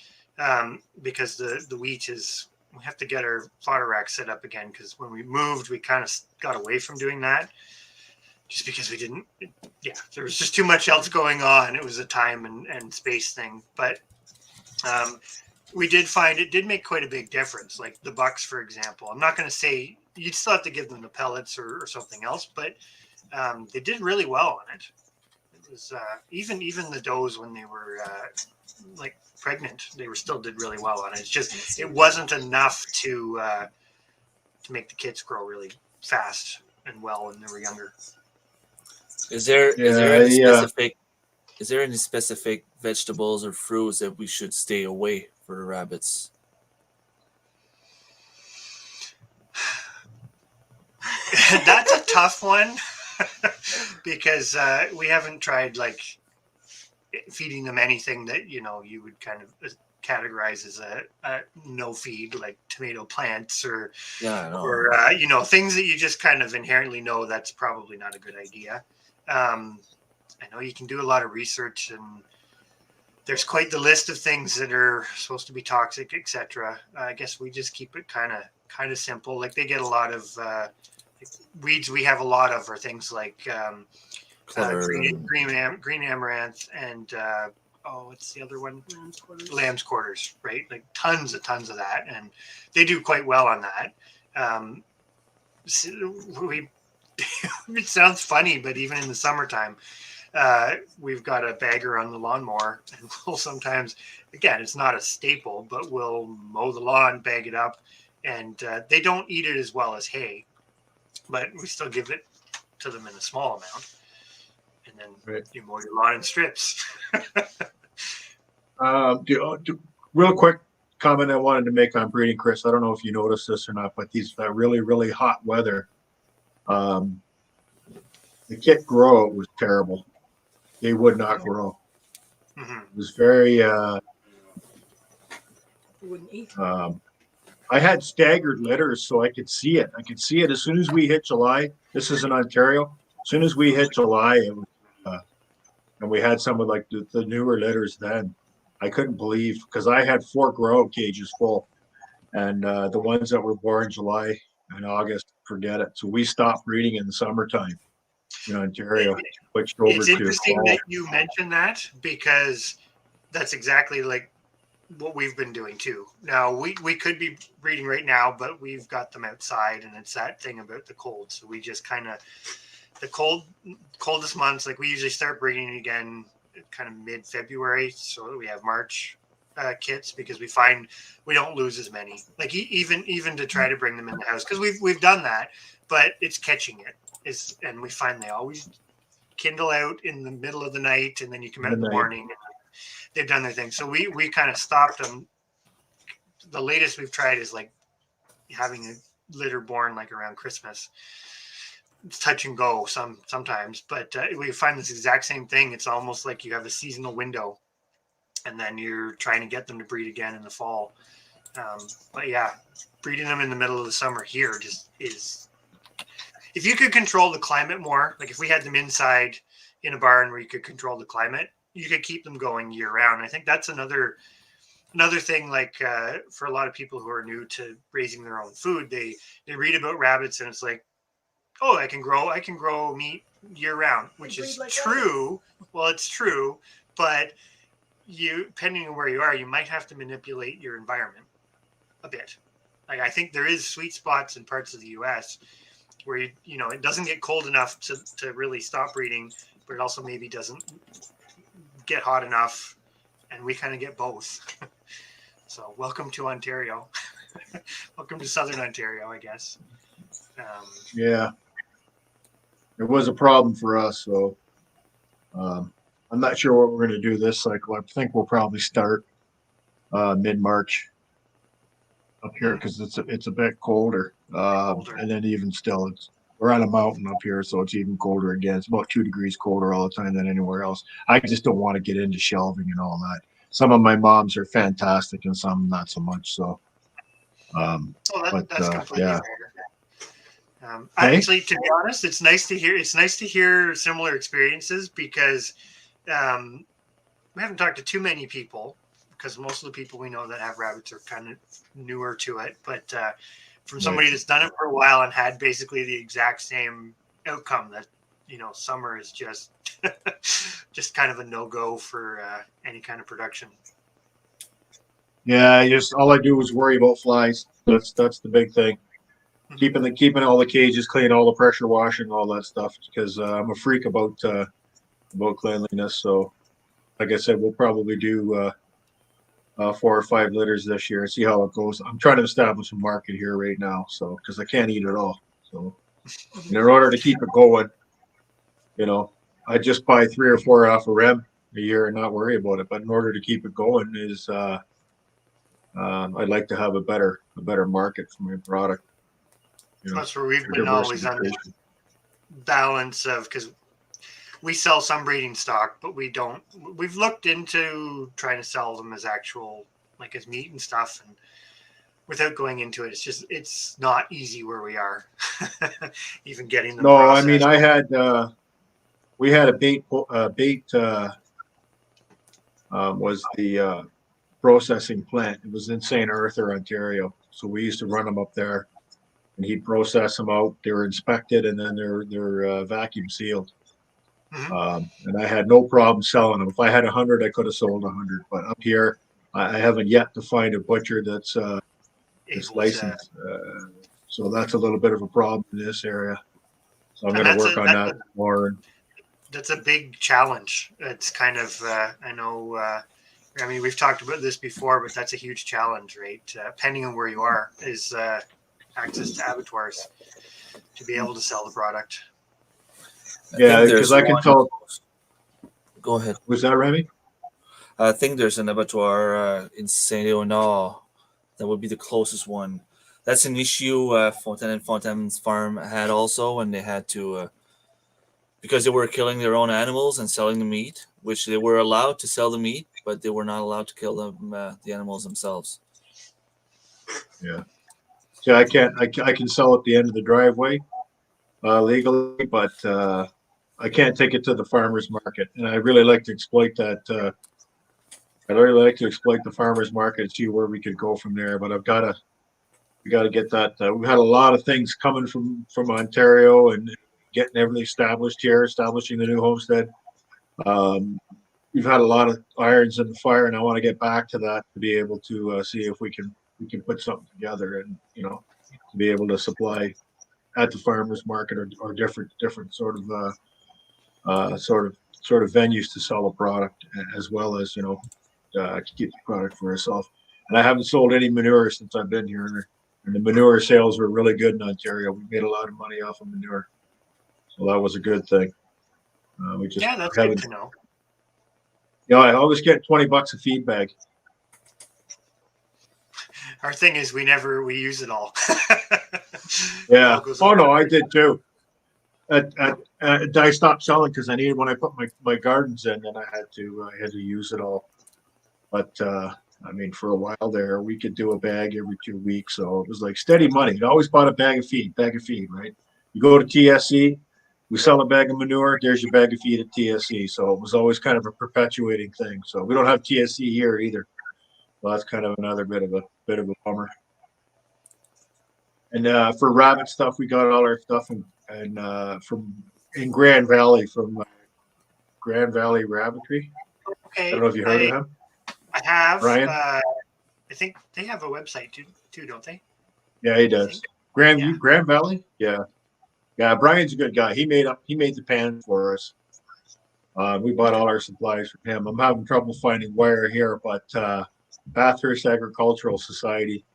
because the wheat is, we have to get our fodder rack set up again, because when we moved, we kind of got away from doing that just because we didn't, there was just too much else going on. It was a time and space thing, but we did find it did make quite a big difference. Like the bucks, for example, I'm not going to say you'd still have to give them the pellets or something else, but they did really well on it. It was even the does when they were like pregnant, they still did really well on it. It's just it wasn't enough to make the kids grow really fast and well when they were younger. Is there any specific vegetables or fruits that we should stay away for the rabbits? That's a tough one because we haven't tried like feeding them anything that you would kind of categorize as a no feed, like tomato plants or things that you just kind of inherently know that's probably not a good idea. I know you can do a lot of research, and there's quite the list of things that are supposed to be toxic, etc. I guess we just keep it kind of simple. Like they get a lot of weeds. We have a lot of are things like green amaranth and what's the other one? Lamb's quarters, right? Like tons of that, and they do quite well on that. It sounds funny, but even in the summertime, we've got a bagger on the lawnmower, and we'll sometimes, again, it's not a staple, but we'll mow the lawn, bag it up, and they don't eat it as well as hay, but we still give it to them in a small amount, and then you mow your lawn in strips. Real quick comment I wanted to make on breeding, Chris. I don't know if you noticed this or not, but these really, really hot weather, the kit grow was terrible. They would not grow. Mm-hmm. It was very. Wouldn't eat. I had staggered litters so I could see it. I could see it as soon as we hit July. This is in Ontario. As soon as we hit July, it was, and we had some of like the newer litters then. I couldn't believe, because I had 4 grow cages full, and the ones that were born July and August, forget it. So we stopped breeding in the summertime. in Ontario. Switched over It's to interesting fall. that you mentioned that, because that's exactly like what we've been doing too. Now we could be breeding right now, but we've got them outside, and it's that thing about the cold. So we just kind of the coldest months, like we usually start breeding again kind of mid-February, so that we have March kits, because we find we don't lose as many. Like even to try to bring them in the house, because we've done that, but it's catching it is, and we find they always kindle out in the middle of the night, and then you come out in the morning. They've done their thing, so we kind of stopped them. The latest we've tried is like having a litter born like around Christmas. It's touch and go sometimes, but we find this exact same thing. It's almost like you have a seasonal window, and then you're trying to get them to breed again in the fall. But yeah, breeding them in the middle of the summer here just is. If you could control the climate more, like if we had them inside in a barn where you could control the climate, you could keep them going year round. I think that's another thing. Like for a lot of people who are new to raising their own food, they read about rabbits and it's like, oh, I can grow meat year round, which is like true. Well, it's true, but depending on where you are, you might have to manipulate your environment a bit. Like I think there is sweet spots in parts of the U.S. where it doesn't get cold enough to really stop breeding, but it also maybe doesn't get hot enough, and we kind of get both. So welcome to Ontario. Welcome to Southern Ontario, I guess. Yeah, it was a problem for us. So I'm not sure what we're going to do this cycle. I think we'll probably start mid-March up here because it's a bit colder. And then even still, we're on a mountain up here, so it's even colder again. It's about 2 degrees colder all the time than anywhere else. I just don't want to get into shelving and all that. Some of my moms are fantastic and some not so much. So, that's completely yeah. fair. Actually, to be honest, it's nice to hear. It's nice to hear similar experiences, because we haven't talked to too many people, because most of the people we know that have rabbits are kind of newer to it. But from somebody that's done it for a while and had basically the exact same outcome, that summer is just just kind of a no-go for any kind of production. Yeah, all I do is worry about flies. That's the big thing. Keeping all the cages clean, all the pressure washing, all that stuff, because I'm a freak about cleanliness. So, like I said, we'll probably do 4 or 5 litters this year and see how it goes. I'm trying to establish a market here right now, so because I can't eat it all. So, in order to keep it going, I just buy 3 or 4 off a rem a year and not worry about it. But in order to keep it going, I'd like to have a better market for my product. That's where we've been always on the balance of, because we sell some breeding stock, but we don't. We've looked into trying to sell them as actual, like as meat and stuff, and without going into it, it's not easy where we are. Even getting them. No, processed. I mean, we had a bait was the processing plant. It was in St. Arthur, Ontario. So we used to run them up there, and he'd process them out. They were inspected, and then they're vacuum sealed. And I had no problem selling them. If I had 100, I could have sold 100. But up here, I haven't yet to find a butcher that's licensed. So that's a little bit of a problem in this area. So I'm going to work on that more. That's a big challenge. It's kind of, I know, I mean, we've talked about this before, but that's a huge challenge, right? Depending on where you are, is access to abattoirs to be able to sell the product. Yeah, because I can tell. Go ahead. Was that Remy? I think there's an abattoir in Saint Leonard that would be the closest one. That's an issue Fontaine and Fontaine's farm had also, when they had to, because they were killing their own animals and selling the meat, which they were allowed to sell the meat, but they were not allowed to kill them, the animals themselves. Yeah. Yeah, I can sell at the end of the driveway legally, but I can't take it to the farmer's market. And I really like to exploit that. I'd really like to exploit the farmer's market and see where we could go from there. But we got to get that. We've had a lot of things coming from Ontario and getting everything established here, establishing the new homestead. We've had a lot of irons in the fire, and I want to get back to that to be able to see if we can put something together, and to be able to supply at the farmers market or different sort of venues to sell a product, as well as keep the product for ourselves. And I haven't sold any manure since I've been here, and the manure sales were really good in Ontario. We made a lot of money off of manure, so that was a good thing. We just that's haven't. good to know. I always get $20 a feed bag. Our thing is we use it all. Yeah. Oh no, I did too. I stopped selling because I needed when I put my gardens in, and I had to use it all. But I mean, for a while there, we could do a bag every 2 weeks, so it was like steady money. You always bought a bag of feed, right? You go to TSC, we sell a bag of manure. There's your bag of feed at TSC. So it was always kind of a perpetuating thing. So we don't have TSC here either. Well, that's kind of another bit of a bummer. And for rabbit stuff, we got all our stuff in Grand Valley from Grand Valley Rabbitry. Okay. I don't know if you heard of him. I have. Brian? I think they have a website too, don't they? Yeah, he does. Grand Valley? Yeah. Yeah, Brian's a good guy. He made the pan for us. We bought all our supplies from him. I'm having trouble finding wire here, but Bathurst Agricultural Society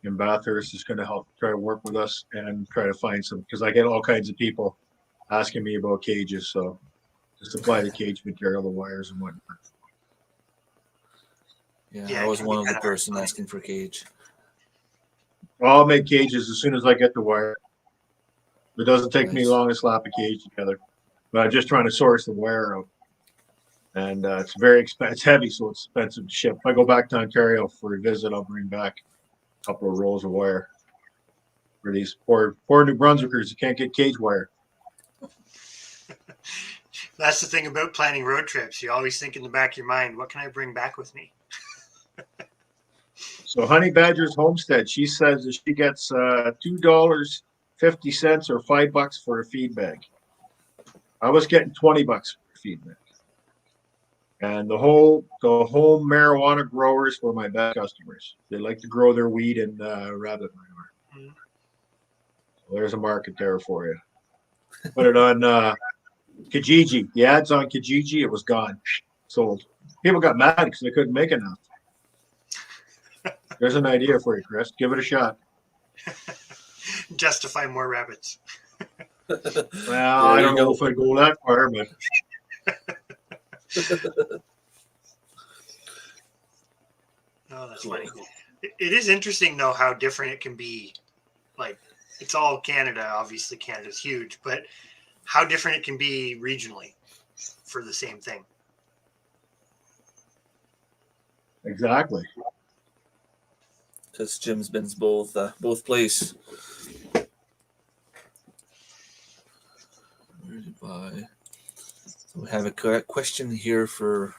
in Bathurst is going to help try to work with us and try to find some, because I get all kinds of people asking me about cages, so to supply the cage material, the wires and whatnot. Yeah, I was one of the person asking for cage. Well, I'll make cages as soon as I get the wire. It doesn't take me long to slap a cage together, but I'm just trying to source the wire out. And it's very expensive. It's heavy, so it's expensive to ship. If I go back to Ontario for a visit, I'll bring back a couple of rolls of wire for these poor New Brunswickers who can't get cage wire. That's the thing about planning road trips. You always think in the back of your mind, what can I bring back with me? So Honey Badger's Homestead, she says that she gets $2.50 or $5 for a feed bag. I was getting $20 for a feed bag. And the home marijuana growers were my best customers. They like to grow their weed in rabbit manure. Mm-hmm. So there's a market there for you. Put it on Kijiji. The ads on Kijiji, it was gone. Sold. People got mad because they couldn't make enough. There's an idea for you, Chris. Give it a shot. Justify more rabbits. Well, I don't know if I'd go that far, but oh, that's funny. It is interesting though how different it can be. Like, it's all Canada. Obviously, Canada's huge, but how different it can be regionally for the same thing. Exactly. Because Jim's been both place. Where did you buy? So we have a question here for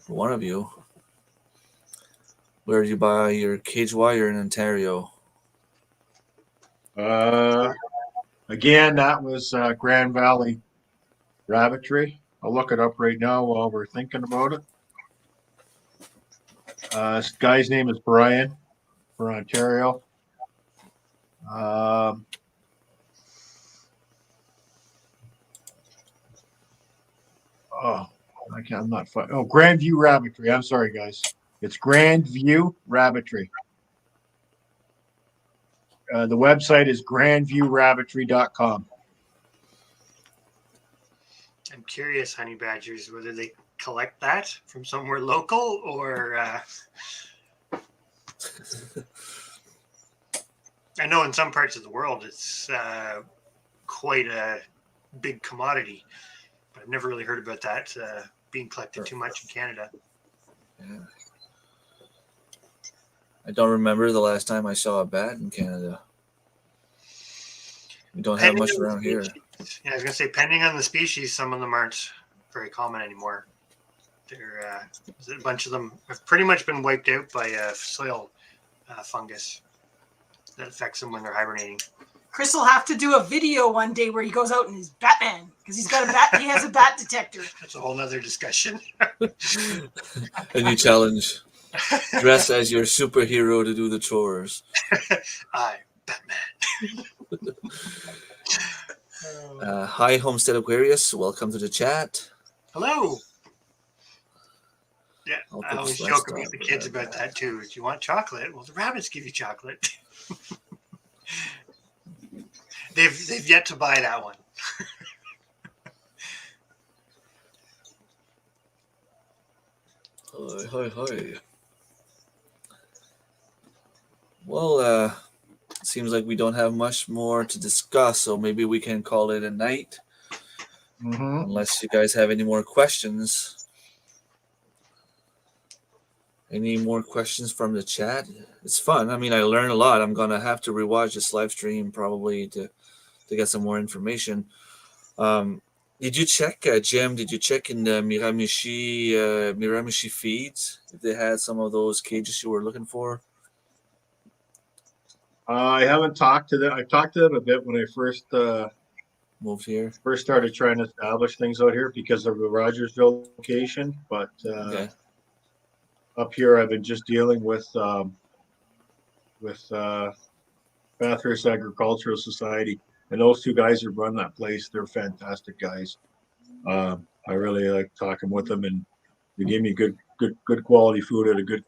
one of you. Where did you buy your cage wire in Ontario? Again, that was Grand Valley Rabbitry. I'll look it up right now while we're thinking about it. This guy's name is Brian for Ontario. Oh, I'm not fine. Oh, Grandview Rabbitry. I'm sorry, guys. It's Grandview Rabbitry. The website is grandviewrabbitry.com. I'm curious, honey badgers, whether they collect that from somewhere local or I know in some parts of the world it's quite a big commodity, but I've never really heard about that being collected too much in Canada. Yeah. I don't remember the last time I saw a bat in Canada. We don't have much around here. Yeah, I was going to say, depending on the species, some of them aren't very common anymore. A bunch of them have pretty much been wiped out by soil fungus that affects them when they're hibernating. Chris will have to do a video one day where he goes out and he's Batman because he's got a bat. He has a bat detector. That's a whole nother discussion. A new challenge. Dress as your superhero to do the chores. I'm Batman. Hi, Homestead Aquarius. Welcome to the chat. Hello. Yeah, I'll I put always this joke last about the time. kids about that too. Do you want chocolate? Well, the rabbits give you chocolate. They've yet to buy that one. Hi. Well, seems like we don't have much more to discuss, so maybe we can call it a night. Unless you guys have any more questions. Any more questions from the chat? It's fun. I mean, I learned a lot. I'm gonna have to rewatch this live stream probably to get some more information. Did you check, Jim? Did you check in the Miramichi feeds if they had some of those cages you were looking for? I haven't talked to them. I talked to them a bit when I first Moved here. started trying to establish things out here because of the Rogersville location. But Okay. up here, I've been just dealing with Bathurst Agricultural Society, and those two guys who run that place, they're fantastic guys. I really like talking with them, and they give me good quality food at a good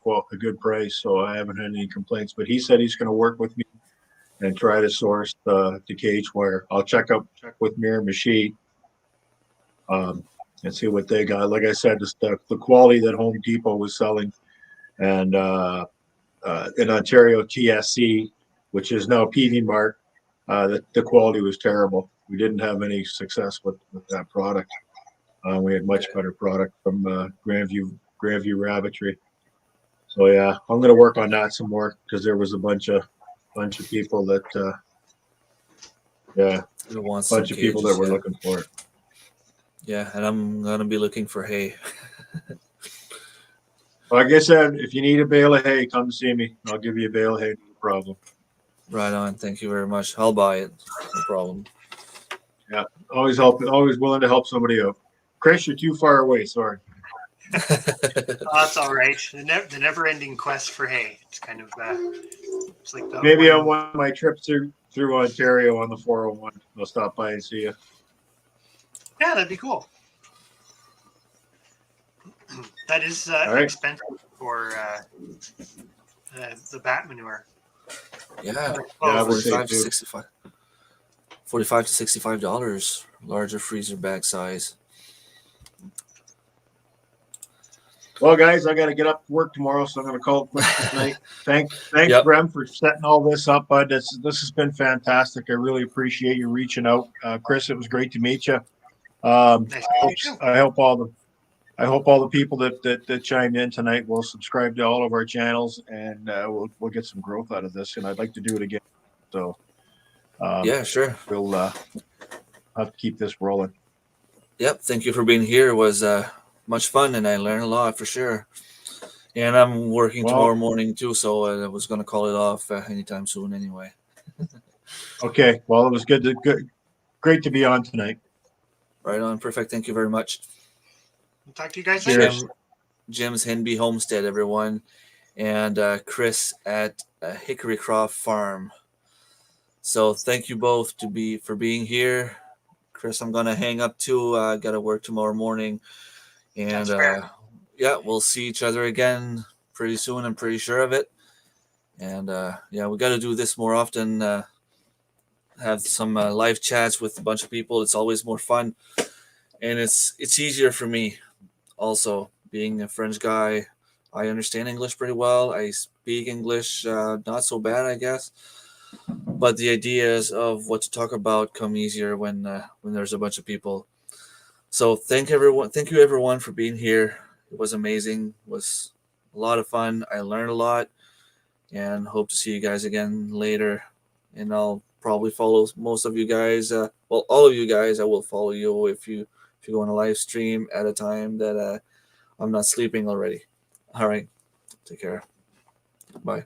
price. So I haven't had any complaints. But he said he's going to work with me and try to source the cage wire. I'll check with Miramichi and see what they got. Like I said, the quality that Home Depot was selling, and in Ontario TSC, which is now PV Mart, the quality was terrible. We didn't have any success with that product. We had much better product from Grandview Rabbitry. So yeah, I'm going to work on that some more because there was a bunch of people that people that were looking for it. Yeah, and I'm gonna be looking for hay. Like I said, if you need a bale of hay, come see me. I'll give you a bale of hay, no problem. Right on. Thank you very much. I'll buy it. No problem. Yeah, always willing to help somebody out. Chris, you're too far away. Sorry. That's all right. The never-ending quest for hay. It's kind of it's like the Maybe on one of my trips through Ontario on the 401, I'll stop by and see you. Yeah, that'd be cool. That is right. expensive for the bat manure. Yeah, I would say 45 to too. 65. $45 to $65. Larger freezer bag size. Well, guys, I got to get up to work tomorrow, so I'm going to call it quits tonight. Thanks, Yep. Brem, for setting all this up, bud. This has been fantastic. I really appreciate you reaching out, Chris. It was great to meet you. Nice to meet you. I hope all the people that chimed in tonight will subscribe to all of our channels, and we'll get some growth out of this. And I'd like to do it again. So Yeah, sure. we'll have to keep this rolling. Yep. Thank you for being here. It was much fun, and I learned a lot for sure. And I'm working tomorrow morning too, so I was going to call it off anytime soon anyway. Okay. Well, it was great to be on tonight. Right on. Perfect. Thank you very much. We'll talk to you guys Cheers. later. Jim's NB Homestead, everyone, and Chris at Hickory Croft Farm. So thank you both for being here. Chris, I'm gonna hang up too. I gotta work tomorrow morning, and That's fair. yeah, we'll see each other again pretty soon. I'm pretty sure of it. And yeah, we got to do this more often. Have some live chats with a bunch of people. It's always more fun, and it's easier for me. Also, being a French guy, I understand English pretty well. I speak English not so bad, I guess. But the ideas of what to talk about come easier when there's a bunch of people. So thank you everyone for being here. It was amazing. It was a lot of fun. I learned a lot, and hope to see you guys again later. And I'll probably follow most of you guys. Well, all of you guys, I will follow you if you go on a live stream at a time that I'm not sleeping already. All right. Take care. Bye.